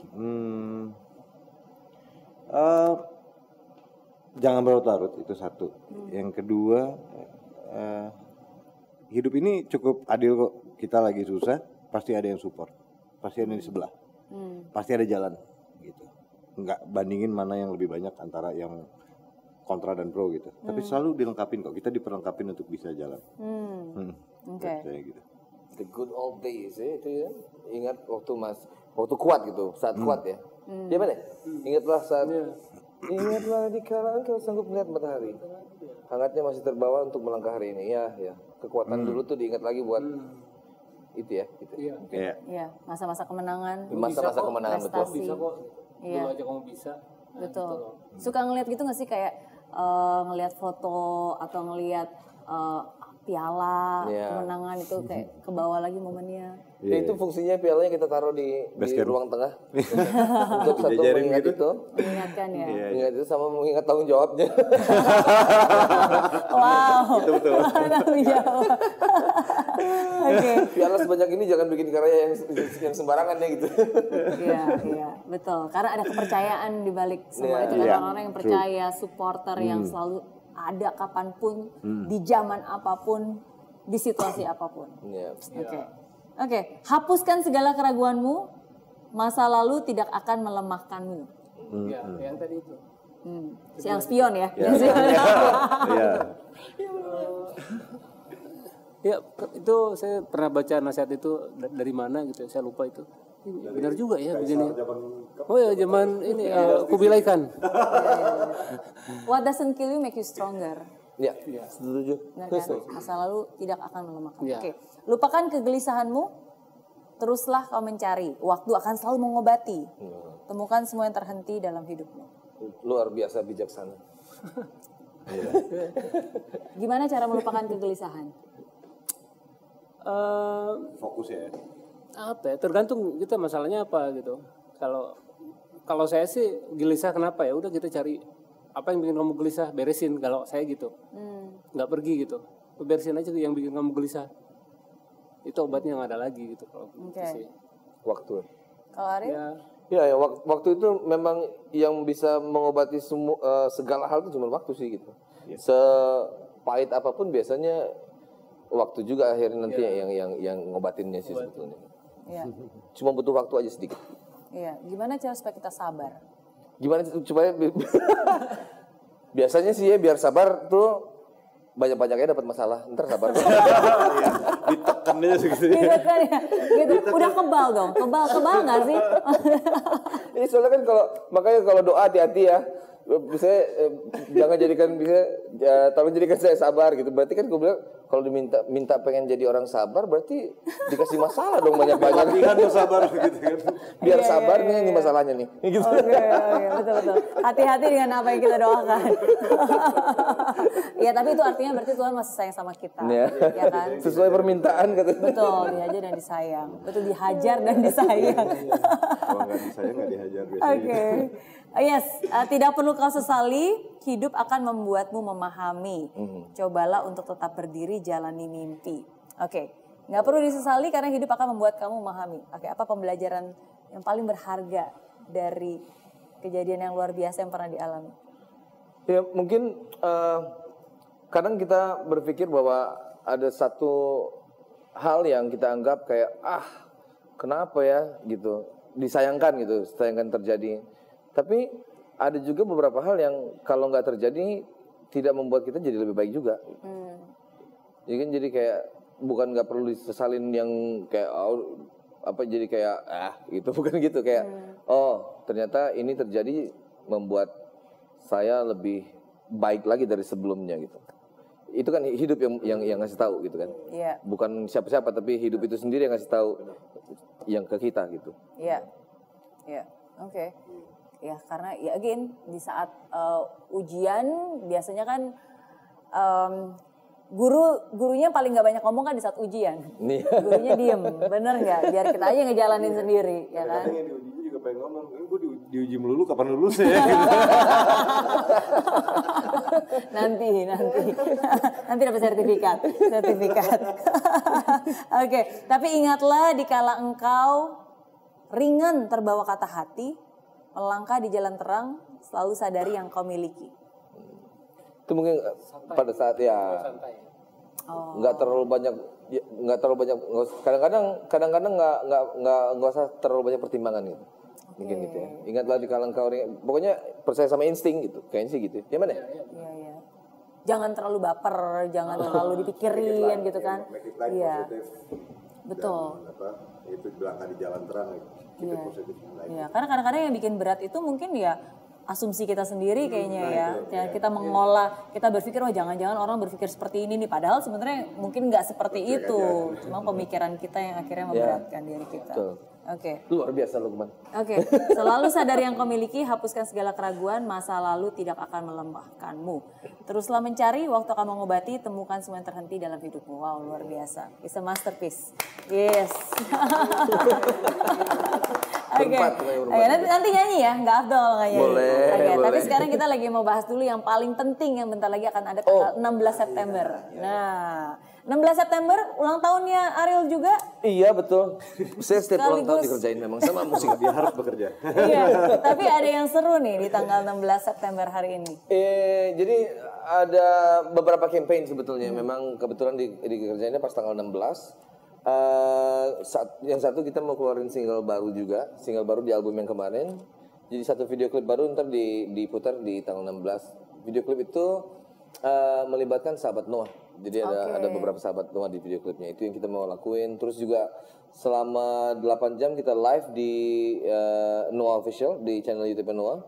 Jangan berlarut-larut itu satu. Yang kedua, hidup ini cukup adil kok. Kita lagi susah, pasti ada yang support, pasti ada yang di sebelah, pasti ada jalan, gitu. Nggak bandingin mana yang lebih banyak antara yang kontra dan pro gitu. Tapi selalu dilengkapin kok. Kita diperlengkapin untuk bisa jalan. Oke. Kayak gitu. The good old days ya itu ya. Ingat waktu kuat gitu, saat kuat ya. Dia mana? Ingatlah saat ingatlah di kala engkau sanggup melihat matahari. Hangatnya masih terbawa untuk melangkah hari ini. Ya. Kekuatan dulu tuh diingat lagi buat itu ya. Gitu. Iya. Iya, masa-masa kemenangan. Masa-masa kemenangan betul. Prestasi. Bisa kok. Iya. Dulu aja kamu bisa. Nah, Betul. gitu loh. Suka ngeliat gitu gak sih kayak ngeliat foto atau ngeliat piala kemenangan itu kayak ke bawah lagi momennya. Ya, itu fungsinya pialanya kita taruh di ruang tengah untuk satu Diajarin mengingat gitu. itu, Mengingatkan ya. mengingat itu sama mengingat tanggung jawabnya. Wow. Betul. Tanggung jawab. Oke. Piala sebanyak ini jangan bikin karya yang sembarangan ya gitu. Iya, betul. Karena ada kepercayaan di balik semua itu kan Iya, orang-orang yang percaya, supporter yang selalu ada kapanpun, di zaman apapun, di situasi apapun. Ya. Oke. Hapuskan segala keraguanmu, masa lalu tidak akan melemahkanmu. Ya, yang tadi itu. Yang spion ya. Iya. Ya, itu saya pernah baca nasihat itu dari mana gitu, saya lupa itu. Benar juga ya begini. Oh ya, zaman ini Kubilai Khan. What doesn't kill you make you stronger. Ya, setuju. Benar kan? Masa lalu tidak akan melemahkan. Ya. Oke. Lupakan kegelisahanmu, teruslah kau mencari. Waktu akan selalu mengobati. Temukan semua yang terhenti dalam hidupmu. Luar biasa bijaksana. Gimana cara melupakan kegelisahan? Fokus ya. Apa ya? Tergantung kita masalahnya apa gitu. Kalau saya sih gelisah kenapa ya? Udah kita cari apa yang bikin kamu gelisah, beresin. Kalau saya gitu, nggak pergi gitu, beresin aja tuh yang bikin kamu gelisah. Itu obatnya nggak ada lagi gitu. Kalau gitu sih. Waktu. Kalau Arif? Ya, waktu itu memang yang bisa mengobati segala hal itu cuma waktu sih gitu. Sepahit apapun biasanya waktu juga akhirnya nanti yang ngobatinnya sih sebetulnya. Iya. Cuma butuh waktu aja sedikit. Iya. Gimana cara supaya kita sabar? Gimana supaya biasanya sih ya biar sabar tuh banyak-banyaknya dapat masalah. Ntar sabar. Ditekan aja segitu. Ditekan ya. Gitu. Udah kebal dong. Kebal nggak sih? Ini soalnya kan makanya kalau doa hati-hati ya. Bisa jangan jadikan tolong jadikan saya sabar gitu. Berarti kan gue bilang kalau minta pengen jadi orang sabar berarti dikasih masalah dong banyak-banyak. Kan sabar gitu kan. Biar sabar nih ini masalahnya nih. Gitu. Oke, betul. Hati-hati dengan apa yang kita doakan. Ya, tapi itu artinya berarti Tuhan masih sayang sama kita. Ya. Ya kan? Sesuai permintaan katanya. Betul, dihajar dan disayang. Betul, dihajar dan disayang. Kalau nggak disayang nggak dihajar biasanya. Oke. Yes, tidak perlu kau sesali, hidup akan membuatmu memahami. Cobalah untuk tetap berdiri, jalani mimpi. Oke, nggak perlu disesali karena hidup akan membuat kamu memahami. Oke, apa pembelajaran yang paling berharga dari kejadian yang luar biasa yang pernah dialami? Ya mungkin kadang kita berpikir bahwa ada satu hal yang kita anggap kayak kenapa ya gitu, disayangkan gitu, disayangkan terjadi. Tapi ada juga beberapa hal yang kalau nggak terjadi tidak membuat kita jadi lebih baik juga. Jadi kayak bukan nggak perlu disesalin yang kayak jadi kayak gitu, bukan gitu kayak ternyata ini terjadi membuat saya lebih baik lagi dari sebelumnya gitu. Itu kan hidup yang ngasih tahu gitu kan. Iya. Bukan siapa-siapa tapi hidup itu sendiri yang ngasih tahu yang ke kita gitu. Iya. Oke. Ya, karena ya again di saat ujian biasanya kan gurunya paling nggak banyak ngomong kan di saat ujian. Nih. Gurunya diem, bener nggak? Biar kita aja ngejalanin sendiri, ya kan? Kadang-kadang yang diujinya juga pengen ngomong, gue diuji melulu kapan lulus ya? nanti dapat sertifikat. Oke, tapi ingatlah dikala engkau ringan terbawa kata hati, melangkah di jalan terang, selalu sadari yang kau miliki. Itu mungkin pada saat ya nggak terlalu banyak, kadang-kadang nggak usah terlalu banyak pertimbangan gitu. Mungkin gitu ya. Ingatlah di kala engkau ringan, pokoknya percaya sama insting gitu, kayaknya sih gitu. Gimana ya? Iya. Jangan terlalu baper, jangan terlalu dipikirin gitu kan. Iya. Betul. Itu belakang di jalan terang, kita positif. Iya, karena kadang-kadang yang bikin berat itu mungkin ya asumsi kita sendiri kayaknya ya. Kita mengolah, kita berpikir wah jangan-jangan orang berpikir seperti ini nih, padahal sebenarnya mungkin nggak seperti itu. Cuma pemikiran kita yang akhirnya memberatkan diri kita. Oke. Luar biasa Lukman. Oke, selalu sadar yang kau miliki, hapuskan segala keraguan, masa lalu tidak akan melemahkanmu. Teruslah mencari, waktu akan mengobati, temukan semua yang terhenti dalam hidupmu. Wow, luar biasa. It's a masterpiece. Yes. Oke. Nanti nyanyi ya, nggak afdol nggak nyanyi. Boleh. Tapi sekarang kita lagi mau bahas dulu yang paling penting yang bentar lagi akan ada tanggal 16 September. Nah, 16 September ulang tahunnya Ariel juga. Iya betul. Saya setiap ulang tahun dikerjain memang sama musik. Dia harus bekerja. Iya, tapi ada yang seru nih di tanggal 16 September hari ini. Jadi ada beberapa campaign sebetulnya. Memang kebetulan dikerjainnya pas tanggal 16. Yang satu kita mau keluarin single baru juga, single baru di album yang kemarin. Jadi satu video klip baru ntar diputar di tanggal 16. Video klip itu melibatkan sahabat Noah. Jadi ada beberapa sahabat Noah di video klipnya. Itu yang kita mau lakuin. Terus juga selama 8 jam kita live di Noah Official di channel YouTube Noah.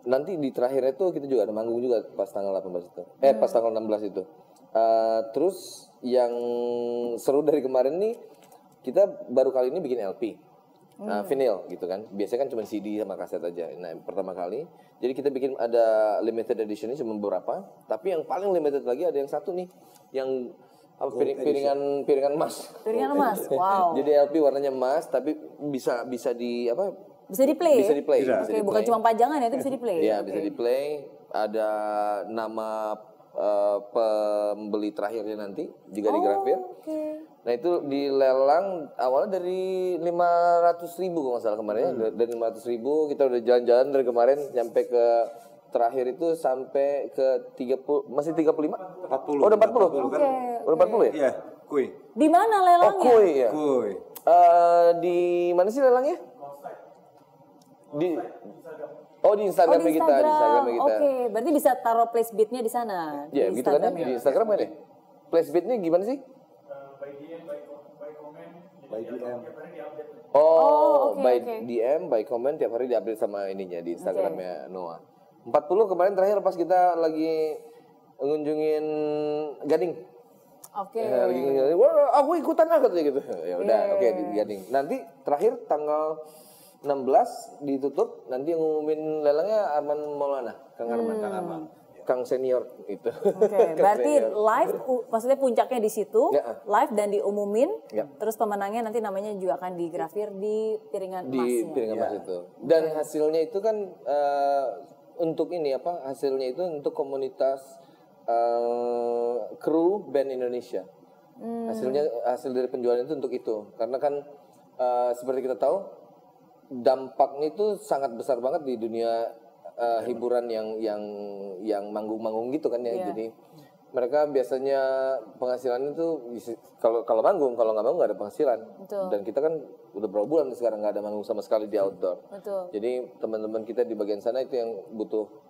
Nanti di terakhirnya itu kita juga ada manggung juga pas tanggal 18 itu. Pas tanggal 16 itu. Terus yang seru dari kemarin nih, kita baru kali ini bikin LP. Vinyl gitu kan. Biasanya kan cuma CD sama kaset aja. Nah, pertama kali. Jadi kita bikin ada limited edition ini cuma beberapa, tapi yang paling limited lagi ada yang satu nih, yang piringan emas. Piringan emas. Wow. Jadi LP warnanya emas tapi bisa di apa? Bisa di-play. Bisa di-play. Oke, bukan cuma pajangan ya, itu bisa di-play. Iya, bisa di-play. Ada nama pembeli terakhirnya nanti juga digrafir. Nah itu dilelang awalnya dari 500.000 kalau nggak salah kemarin ya. Dari 500.000 kita udah jalan-jalan dari kemarin sampai ke terakhir itu sampai ke 30, masih 35? 40. Oh udah 40? Udah 40 ya? Iya, Kuy. Di mana lelangnya? Oh Kuy ya? Kuy. Di mana sih lelangnya? Di Instagramnya kita. Di Instagramnya kita. Oke, berarti bisa taruh place bid-nya di sana. Ya gitu kan ya? Di Instagram kan ya? Place bid-nya gimana sih? By DM. By DM, by comment tiap hari diupdate sama ininya di Instagramnya Noah. 40 kemarin terakhir pas kita lagi ngunjungin Gading. Oke. Lagi ngunjungin, wah aku ikutan lah katanya gitu. Ya udah, oke di Gading. Nanti terakhir tanggal 16 ditutup, nanti yang ngumumin lelangnya Arman Maulana, Kang Arman. Kang senior itu. Oke, berarti live, maksudnya puncaknya di situ, live dan diumumin, terus pemenangnya nanti namanya juga akan digrafir di piringan emasnya. Di piringan emas itu. Dan hasilnya itu kan untuk ini apa? Hasilnya itu untuk komunitas kru band Indonesia. Hasil dari penjualan itu untuk itu, karena kan seperti kita tahu dampaknya itu sangat besar banget di dunia hiburan yang manggung-manggung gitu kan ya. Jadi mereka biasanya penghasilan itu kalau manggung, kalau nggak manggung nggak ada penghasilan. Betul. Dan kita kan udah berapa bulan sekarang nggak ada manggung sama sekali di outdoor. Betul. Jadi teman-teman kita di bagian sana itu yang butuh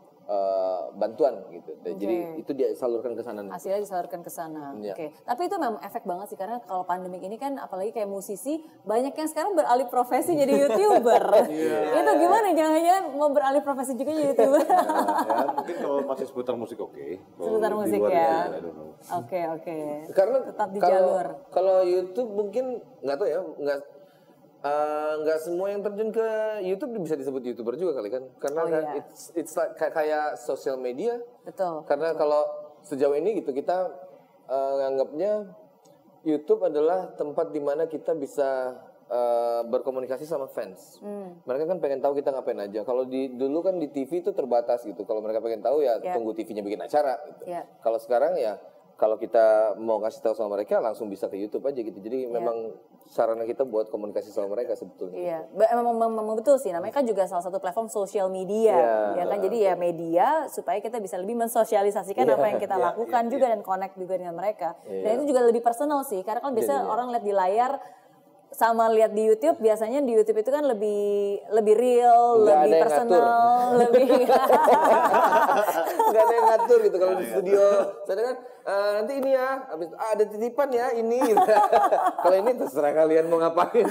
bantuan gitu. Jadi itu disalurkan ke sana. Hasilnya disalurkan ke sana. Oke. Tapi itu memang efek banget sih, karena kalau pandemik ini kan apalagi kayak musisi banyak yang sekarang beralih profesi jadi YouTuber. Itu gimana, jangan-jangan mau beralih profesi juga jadi YouTuber? Ya, mungkin kalau masih seputar musik Seputar musik ya. Oke. Karena tetap di jalur. Kalau YouTube mungkin nggak tahu ya, nggak semua yang terjun ke YouTube bisa disebut YouTuber juga kali kan, karena it's like kayak sosial media. Betul. Karena kalau sejauh ini gitu kita nganggapnya YouTube adalah tempat dimana kita bisa berkomunikasi sama fans. Mereka kan pengen tahu kita ngapain aja. Kalau dulu kan di TV itu terbatas gitu. Kalau mereka pengen tahu ya tunggu TV-nya bikin acara gitu. Kalau sekarang ya kalau kita mau ngasih tahu sama mereka langsung bisa ke YouTube aja gitu. Jadi memang sarana kita buat komunikasi sama mereka sebetulnya. Iya, memang betul sih. Namanya kan juga salah satu platform sosial media, ya kan. Jadi ya media supaya kita bisa lebih mensosialisasikan apa yang kita lakukan juga dan connect juga dengan mereka. Dan itu juga lebih personal sih. Karena kan biasanya orang lihat di layar sama lihat di YouTube, biasanya di YouTube itu kan lebih real, lebih personal, lebih nggak ada yang ngatur gitu kalau di studio. Saya kan nanti ini ya, habis ada titipan ya ini. Gitu. Kalau ini terserah kalian mau ngapain.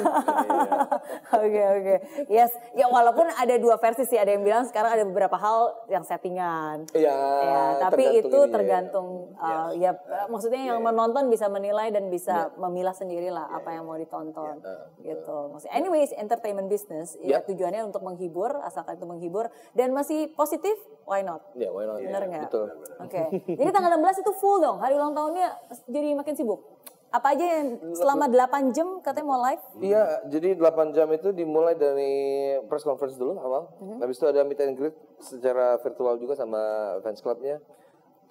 Oke. Yes, ya walaupun ada dua versi sih, ada yang bilang sekarang ada beberapa hal yang settingan. Iya. Tapi itu tergantung ya maksudnya yang menonton bisa menilai dan bisa memilah sendirilah apa yang mau ditonton. Gitu. Maksudnya anyways, entertainment business ya tujuannya untuk menghibur, asalkan itu menghibur dan masih positif, why not? Ya, why not? Bener nggak? Betul. Oke. Jadi tanggal 16 itu full dong, hari ulang tahunnya jadi makin sibuk. Apa aja yang selama 8 jam katanya mau live? Iya, jadi 8 jam itu dimulai dari press conference dulu awal. Habis itu ada meet and greet secara virtual juga sama fans clubnya.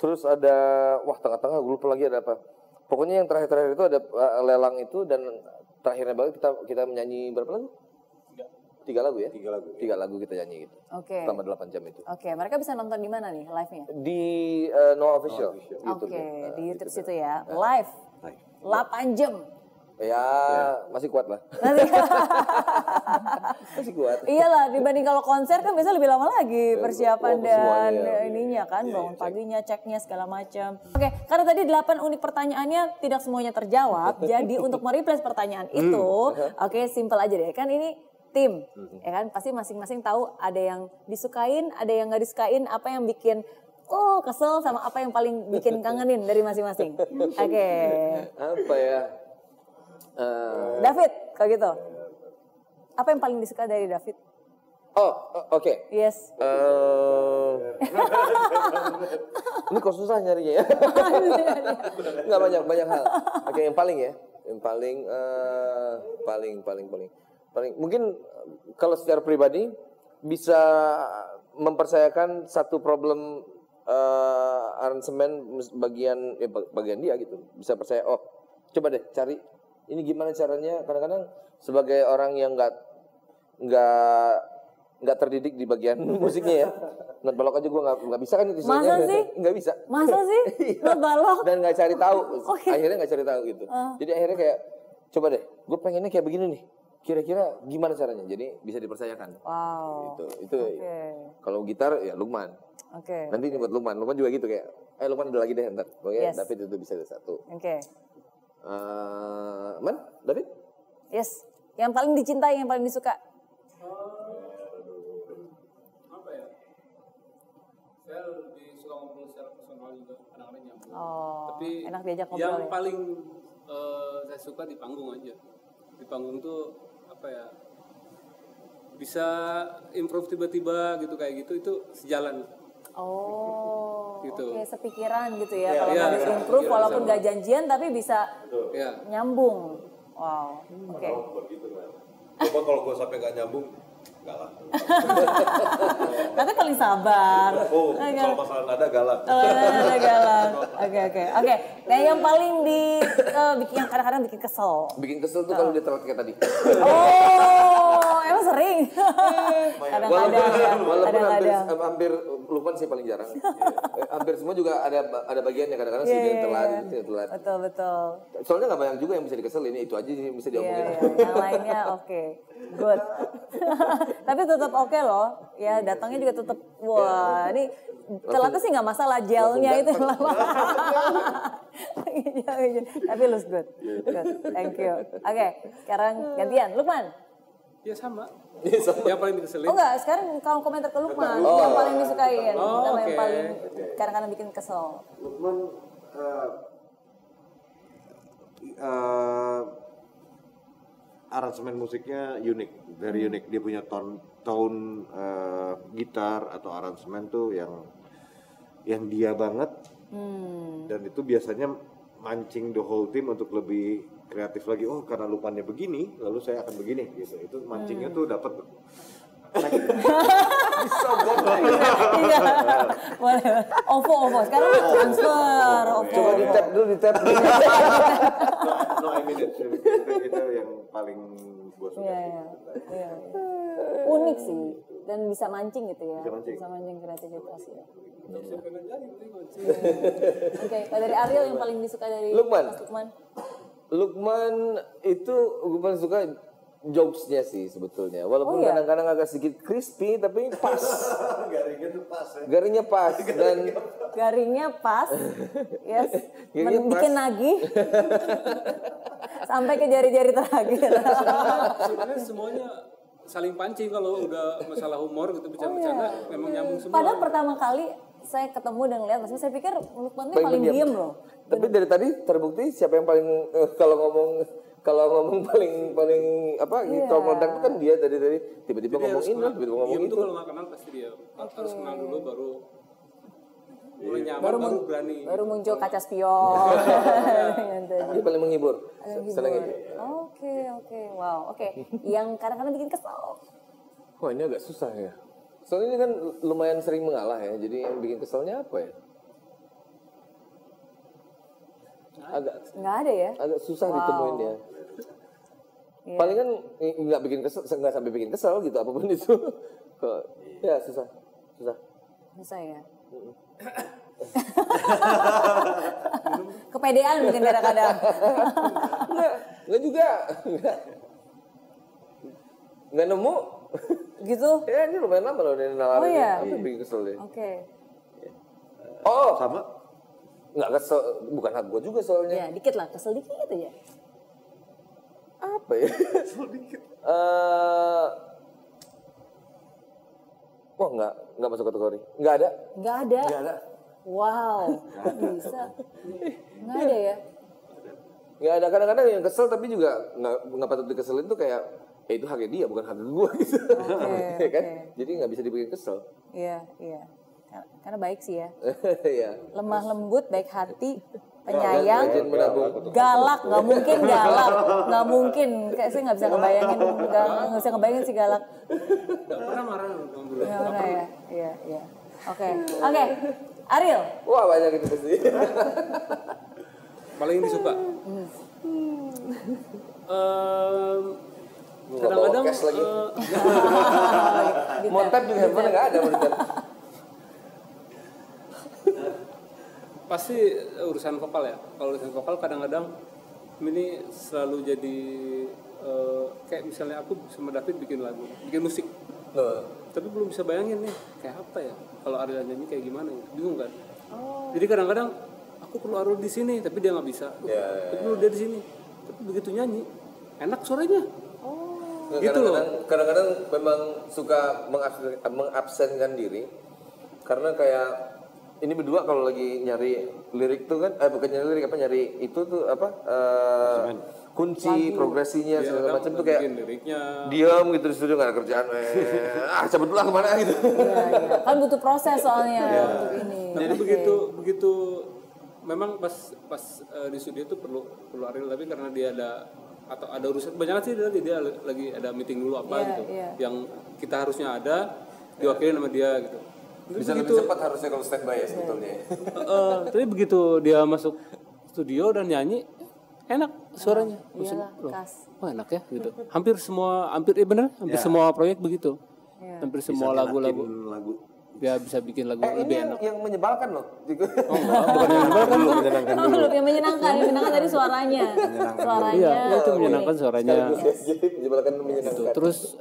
Terus ada, tengah-tengah gue lupa lagi ada apa. Pokoknya yang terakhir-terakhir itu ada lelang itu dan terakhirnya banget kita menyanyi berapa lagu? 3 lagu ya? 3 lagu kita nyanyi gitu. Oke. Selama 8 jam itu. Oke, mereka bisa nonton di mana nih live-nya? Di Noah Official. Oke, di YouTube situ ya. Live. 8 jam. Ya, masih kuat lah. Masih kuat. Iyalah, dibanding kalau konser kan biasanya lebih lama lagi persiapan dan ininya kan, bangun paginya, ceknya segala macam. Oke, karena tadi 8 unik pertanyaannya tidak semuanya terjawab, jadi untuk mereplace pertanyaan itu, oke, simple aja deh. Kan ini tim, ya kan, pasti masing-masing tahu ada yang disukain, ada yang nggak disukain, apa yang bikin kesel sama apa yang paling bikin kangenin dari masing-masing. Oke. Apa ya? David, kalau gitu. Apa yang paling disuka dari David? Oke. Yes. Ini kok susah nyarinya ya? Nggak banyak hal. Oke, yang paling ya, yang paling mungkin kalau secara pribadi bisa mempercayakan satu problem aransemen bagian dia gitu. Bisa percaya, coba deh cari ini gimana caranya. Kadang-kadang sebagai orang yang nggak terdidik di bagian musiknya ya, not balok aja gue nggak bisa kan itu. Masa sih? Nggak bisa. Masa sih? Not balok? Dan nggak cari tahu. Akhirnya nggak cari tahu gitu. Jadi akhirnya kayak coba deh, gue pengennya kayak begini nih. Kira-kira gimana caranya? Jadi bisa dipercayakan. Wow. Itu. Kalau gitar ya Lukman. Oke. Nanti ini buat Lukman. Lukman juga gitu kayak, Lukman ada lagi deh ntar. Pokoknya David itu bisa ada satu. Oke. David? Yes. Yang paling dicintai, yang paling disuka. Apa ya? Saya lebih suka ngobrol secara personal juga, kadang-kadang nyambung. Tapi enak diajak ngobrol yang ya? paling saya suka di panggung aja. Di panggung tuh apa ya? Bisa improve tiba-tiba gitu kayak gitu, itu sejalan. Gitu. Oke, sepikiran gitu ya. Kalau mau improve walaupun gak janjian tapi bisa nyambung. Wow, oke. Coba kalau gue sampai gak nyambung, enggak lah. Tapi paling sabar. Kalau masalah nada galak. Nada galak. Oke. Nah yang paling yang kadang-kadang bikin kesel. Bikin kesel tuh kalau dia telat kayak tadi. Emang sering. Kadang-kadang. Hampir Lukman sih paling jarang. Hampir semua juga ada bagiannya kadang-kadang sih dia telat. Betul. Soalnya nggak banyak juga yang bisa dikeselin, itu aja sih yang bisa diomongin. Yang lainnya oke. Good. Tapi tetap oke loh. Ya datangnya juga tetap ini telatnya sih nggak masalah, gelnya itu lama. Tapi looks good. Thank you. Oke, sekarang gantian Lukman. Ya sama. Yang paling dikeselin. Enggak, sekarang kamu komentar ke Lukman. Yang paling disukain, sama yang paling kadang-kadang bikin kesel. Lukman aransemen musiknya unik, very unik. Dia punya tone gitar atau aransemen tuh yang dia banget. Dan itu biasanya mancing the whole team untuk lebih kreatif lagi. Oh, karena Lukmannya begini, lalu saya akan begini gitu. Itu mancingnya tuh dapat. Bisa banget. Iya. Boleh. OVO. Sekarang transfer. OVO. Coba di tap dulu, di tap. No, I mean itu yang paling gue suka. Iya. Unik sih dan bisa mancing gitu ya. Bisa mancing. Kreativitas ya. Oke, dari Ariel yang paling disuka dari Lukman. Mas Lukman? Lukman itu gue paling suka jokesnya sih sebetulnya. Walaupun iya? kadang-kadang agak sedikit crispy tapi pas. Garingnya tuh pas ya. Garingnya pas dan Garingnya pas, yes, Garingnya bikin pas. nagih sampai ke jari-jari terakhir. Sebenarnya semuanya saling pancing kalau udah masalah humor gitu bercanda-bercanda memang nyambung semua. Padahal pertama kali saya ketemu dan lihat, maksudnya saya pikir Lukman ini paling diem loh. Tapi dari tadi terbukti siapa yang paling kalau ngomong paling apa kalau meledak itu kan dia dari tiba-tiba ngomong ini tiba-tiba ngomong diem itu. tuh kalau nggak kenal pasti dia harus kenal dulu baru mulai nyaman baru berani. Baru muncul kaca spion. Dia paling menghibur. Senang itu. Oke, wow, oke. Yang kadang-kadang bikin kesel. Wah ini agak susah ya. Soalnya ini kan lumayan sering mengalah ya. Jadi yang bikin keselnya apa ya? Nggak ada ya? Agak susah ditemuin ya. Iya. Paling kan nggak bikin kesel, nggak sampai bikin kesel gitu apapun itu. Ya susah. Susah ya. Kepedean mungkin kadang-kadang. Nggak juga. Nggak nemu. Gitu. Ya ini lumayan lama loh ini nawarin. Oh iya. Apa yang bikin kesel deh? Oke. Oh Sama. nggak kesel, bukan hak gue juga soalnya. Ya, dikit lah, kesel dikit aja. Apa ya? Kesel dikit. Wah nggak masuk kategori. Nggak ada. Nggak ada. Nggak ada. Wow, bisa. Nggak ada ya? Nggak ada, kadang-kadang yang kesel tapi juga nggak patut dikeselin tuh kayak itu haknya dia bukan hak gue gitu. Ya kan? Jadi nggak bisa dibikin kesel. Iya. Karena baik sih ya. Iya. Lemah lembut, baik hati, penyayang, Rajin menabung. galak, nggak mungkin galak, nggak mungkin. Kayak saya nggak bisa ngebayangin, nggak bisa ngebayangin sih galak. Nggak pernah marah dulu. Nggak pernah ya. Iya. Oke. Ariel. Wah banyak itu pasti. Paling disuka. Gua Kadang-kadang bawa cash lagi. Montep di handphone nggak ada monitor. pasti urusan vokal ya. Kalau urusan vokal kadang-kadang ini selalu jadi kayak misalnya aku sama David bikin lagu, bikin musik. Tapi belum bisa bayangin nih kayak apa ya kalau Ariel nyanyi kayak gimana ya, bingung kan. Jadi kadang-kadang aku perlu Ariel di sini tapi dia nggak bisa. Tapi perlu dia di sini tapi begitu nyanyi enak suaranya. Gitu loh. Kadang-kadang memang suka mengabsenkan diri karena kayak ini berdua kalau lagi nyari lirik tuh kan bukan nyari lirik apa nyari itu tuh apa kunci progresinya segala macam tuh kayak liriknya. diam gitu di studio nggak ada kerjaan cabut dulu lah kemana gitu. Iya. Kan butuh proses soalnya untuk ini. Jadi begitu memang pas di studio tuh perlu Ariel tapi karena dia ada urusan banyak sih dia lagi ada meeting dulu apa gitu yang kita harusnya ada diwakili sama dia gitu. Bisa lebih cepat harusnya kalau standby ya sebetulnya. Tapi begitu dia masuk studio dan nyanyi enak suaranya. Iyalah, khas. Oh enak ya gitu. Hampir semua proyek begitu. Hampir semua lagu-lagu. Dia bisa bikin lagu lebih enak. Yang menyebalkan loh. Bukan yang menyebalkan dulu. Menyenangkan dulu. Yang menyenangkan tadi suaranya. Iya, itu menyenangkan suaranya. Jadi menyebalkan menyenangkan. Gitu. Terus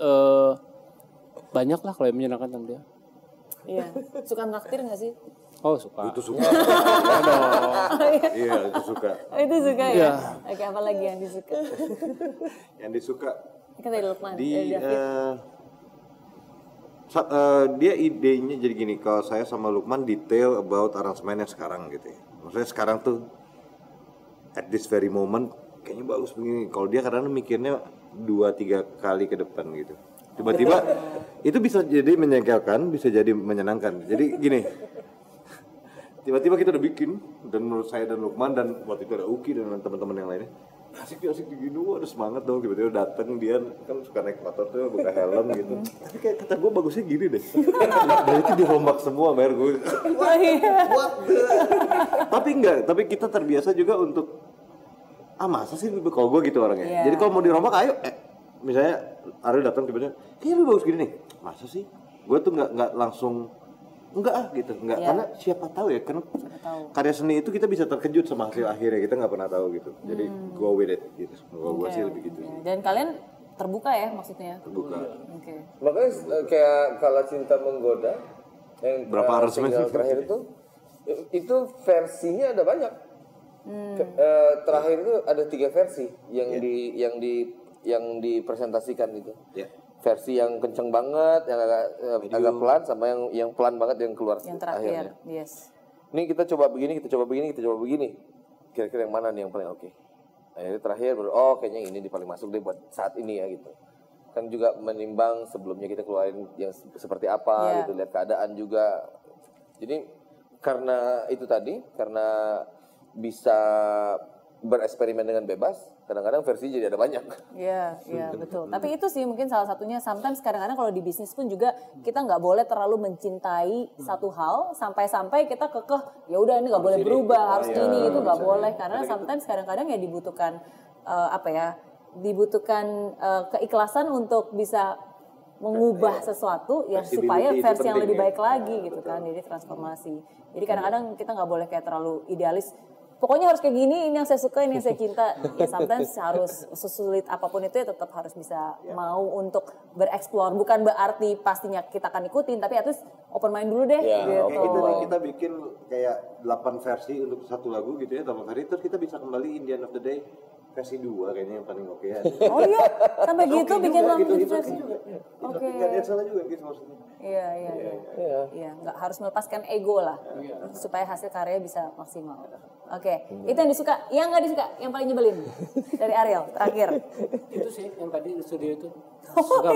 banyak lah kalau yang menyenangkan tentang dia. Iya. Suka naktir nggak sih? Oh suka. Itu suka. Iya, itu suka. Itu suka ya? Oke, apa lagi yang disuka? Yang disuka Kan dari Lukman. dia idenya jadi gini, kalau saya sama Lukman detail about aransemennya sekarang gitu ya. Maksudnya sekarang tuh at this very moment kayaknya bagus begini. Kalau dia kadang mikirnya 2-3 kali ke depan gitu. Tiba-tiba itu bisa jadi menyegalkan, bisa jadi menyenangkan. Jadi gini, tiba-tiba kita udah bikin, dan menurut saya dan Lukman dan waktu itu ada Uki dan teman-teman yang lainnya, asik gini, ada semangat dong. Tiba-tiba dateng dia kan suka naik motor tuh, buka helm gitu. Tapi kayak kata gue bagusnya gini deh. Dan itu dirombak semua, Mer, gue. Tapi enggak, tapi kita terbiasa juga untuk masa sih kalau gue gitu orangnya. Yeah. Jadi kalau mau dirombak ayo, misalnya Ariel datang tiba-tiba, kayaknya lu bagus gini nih. Masa sih? Gue tuh nggak langsung enggak gitu, enggak. Yeah. Karena siapa tahu ya, karena karya seni itu kita bisa terkejut sama hasil akhirnya, kita nggak pernah tahu gitu. Jadi go with it gitu. Gue sih lebih gitu. Dan kalian terbuka ya maksudnya? Terbuka. Oke. Makanya kayak Kala Cinta Menggoda yang Berapa aransemen single sih? terakhir itu versinya ada banyak. Terakhir itu ada 3 versi yang dipresentasikan itu. Yeah. Versi yang kenceng banget, yang agak pelan, sama yang pelan banget yang keluar Yang terakhir, akhirnya. yes. Ini kita coba begini. Kira-kira yang mana nih yang paling oke? Akhirnya terakhir kayaknya ini paling masuk deh buat saat ini ya gitu. Kan juga menimbang sebelumnya kita keluarin yang seperti apa gitu, lihat keadaan juga. Jadi karena itu tadi, karena bisa bereksperimen dengan bebas, kadang-kadang versi jadi ada banyak. Iya, betul. Tapi itu sih mungkin salah satunya, sometimes kadang-kadang kalau di bisnis pun juga kita nggak boleh terlalu mencintai satu hal sampai-sampai kita kekeh, ya udah ini nggak boleh berubah, harus ini itu nggak boleh, karena sometimes kadang-kadang ya dibutuhkan dibutuhkan keikhlasan untuk bisa mengubah sesuatu ya supaya versi yang lebih baik lagi gitu kan, jadi transformasi. Jadi kadang-kadang kita nggak boleh kayak terlalu idealis. Pokoknya harus kayak gini, ini yang saya suka, ini yang saya cinta. Ya sometimes harus sesulit apapun itu ya tetap harus bisa mau untuk bereksplor. Bukan berarti pastinya kita akan ikutin, tapi at least open mind dulu deh. Gitu. Kita bikin kayak 8 versi untuk satu lagu gitu ya, 8 versi, terus kita bisa kembali in the end of the day versi 2 kayaknya yang paling oke ya. Oh iya, sampai gitu bikin versi. Oke. Nggak ada salah juga gitu maksudnya. Iya, nggak harus melepaskan ego lah, supaya hasil karya bisa maksimal. Oke, itu yang disuka. Yang nggak disuka, yang paling nyebelin dari Ariel terakhir. Itu sih yang tadi di studio itu. Suka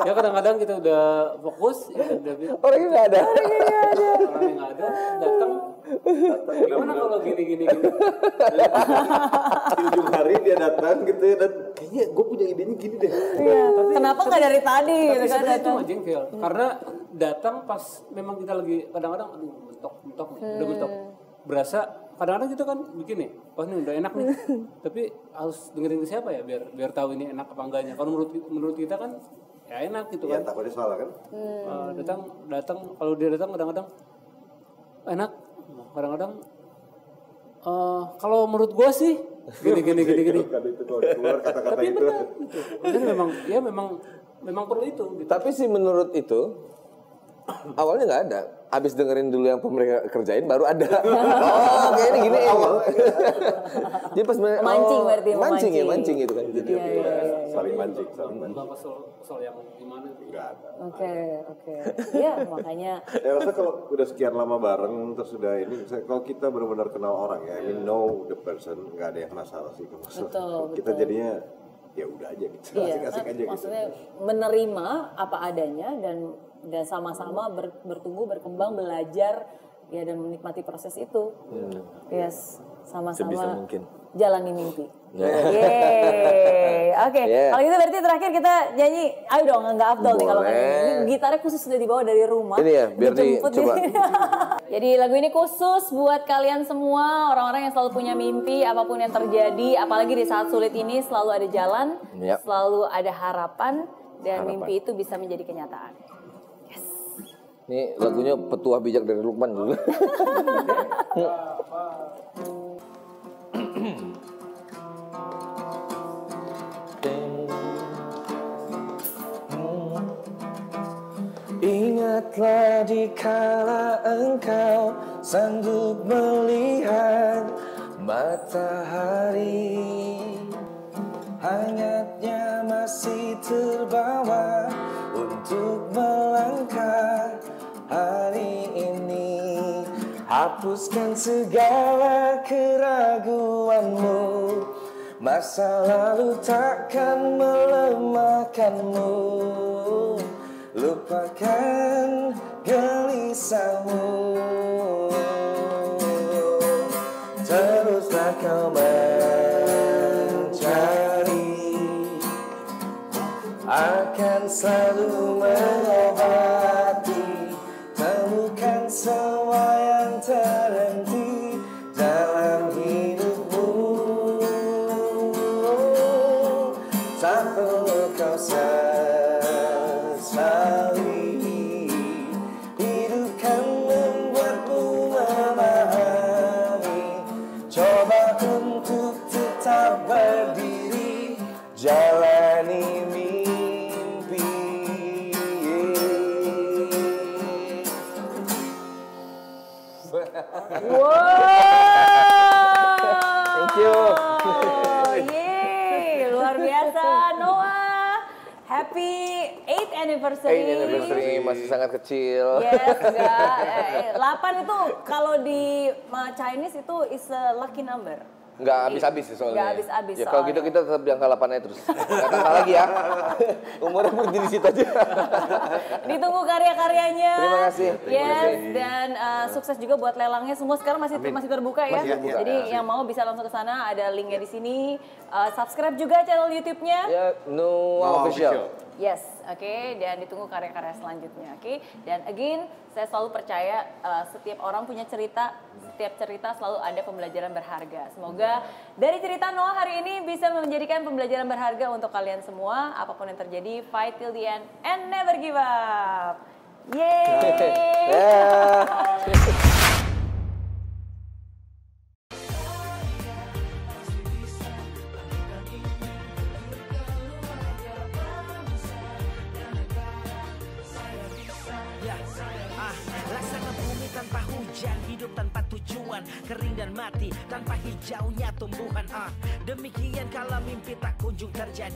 ya kadang-kadang kita udah fokus, ya udah Orangnya nggak ada. orangnya nggak ada, datang. Gimana kalau gini? Di ujung hari dia datang gitu ya, dan kayaknya gue punya idenya gini deh. Iya. Kenapa nggak dari tadi? Tapi Gitu kan sebenarnya itu datang. mah jengkel, karena datang pas memang kita lagi kadang-kadang aduh mentok nih, udah mentok. Berasa kadang-kadang kita kan bikin nih, wah ini udah enak nih. Tapi harus dengerin ke siapa ya biar tahu ini enak apa enggaknya. Kalau menurut kita kan ya enak gitu Ya kan. takutnya salah kan. Datang kalau dia datang kadang-kadang enak, kadang-kadang kalau menurut gua sih gini. Kalau itu keluar kata-kata Tapi itu. benar gitu. Benar memang perlu itu gitu. Tapi sih menurut itu awalnya nggak ada. Abis dengerin dulu yang mereka kerjain baru ada. Oh, kayaknya gini. Jadi pas Mancing berarti, mancing gitu kan. Jadi Saling mancing. Enggak kesel yang gimana gitu. Enggak ada. Oke. Iya, makanya Ya rasa kalau udah sekian lama bareng terus udah ini, kalau kita benar-benar kenal orang ya, we know the person, nggak ada yang masalah sih. Betul. Kita jadinya ya udah aja gitu, asik-asik aja gitu. Maksudnya menerima apa adanya dan sama-sama bertumbuh, berkembang, belajar ya dan menikmati proses itu. Yes, sama-sama Sebisa mungkin. jalani mimpi. Yeay. Oke, kalau gitu berarti terakhir kita nyanyi, ayo dong, nggak Afdol nih kalau nyanyi. Ini gitarnya khusus sudah dibawa dari rumah. Ini ya, biar dijemput coba. Jadi lagu ini khusus buat kalian semua, orang-orang yang selalu punya mimpi, apapun yang terjadi, apalagi di saat sulit ini selalu ada jalan, Yap. selalu ada harapan, dan mimpi itu bisa menjadi kenyataan. Ini lagunya Petuah Bijak dari Lukman dulu. Ingatlah dikala engkau sanggup melihat matahari, hangatnya masih terbawa untuk melangkah hari ini. Hapuskan segala keraguanmu, masa lalu takkan melemahkanmu. Lupakan gelisahmu. kau mencari, akan selalu mengobati. Temukan semua yang terhenti dalam hidupmu. Tak perlu kau sesali, hidup kan membuatmu memahami. Coba untuk tetap berdiri, jalani mimpi. Thank you. Yeay, luar biasa Noah. Happy 8th anniversary. 8th anniversary masih sangat kecil. Yes, enggak. 8 itu kalau di Chinese itu is a lucky number. Nggak habis-habis sih soalnya. Nggak habis-habis ya, kalau gitu kita tetap di angka 8 aja terus. Nggak tambah lagi ya. Umurnya berdiri di situ aja. Ditunggu karya-karyanya. Terima kasih. Yes, dan sukses juga buat lelangnya. Semua sekarang masih terbuka ya. Masih terbuka. Jadi yang mau bisa langsung ke sana, ada linknya di sini. Subscribe juga channel YouTube-nya. Ya, Noah Official. Yes, oke, dan ditunggu karya-karya selanjutnya, oke. Dan again, saya selalu percaya setiap orang punya cerita, setiap cerita selalu ada pembelajaran berharga. Semoga dari cerita Noah hari ini bisa menjadikan pembelajaran berharga untuk kalian semua. Apapun yang terjadi, fight till the end and never give up. Yeay! Laksana bumi tanpa hujan, hidup tanpa tujuan, kering dan mati tanpa hijaunya tumbuhan. Demikian kalau mimpi tak kunjung terjadi.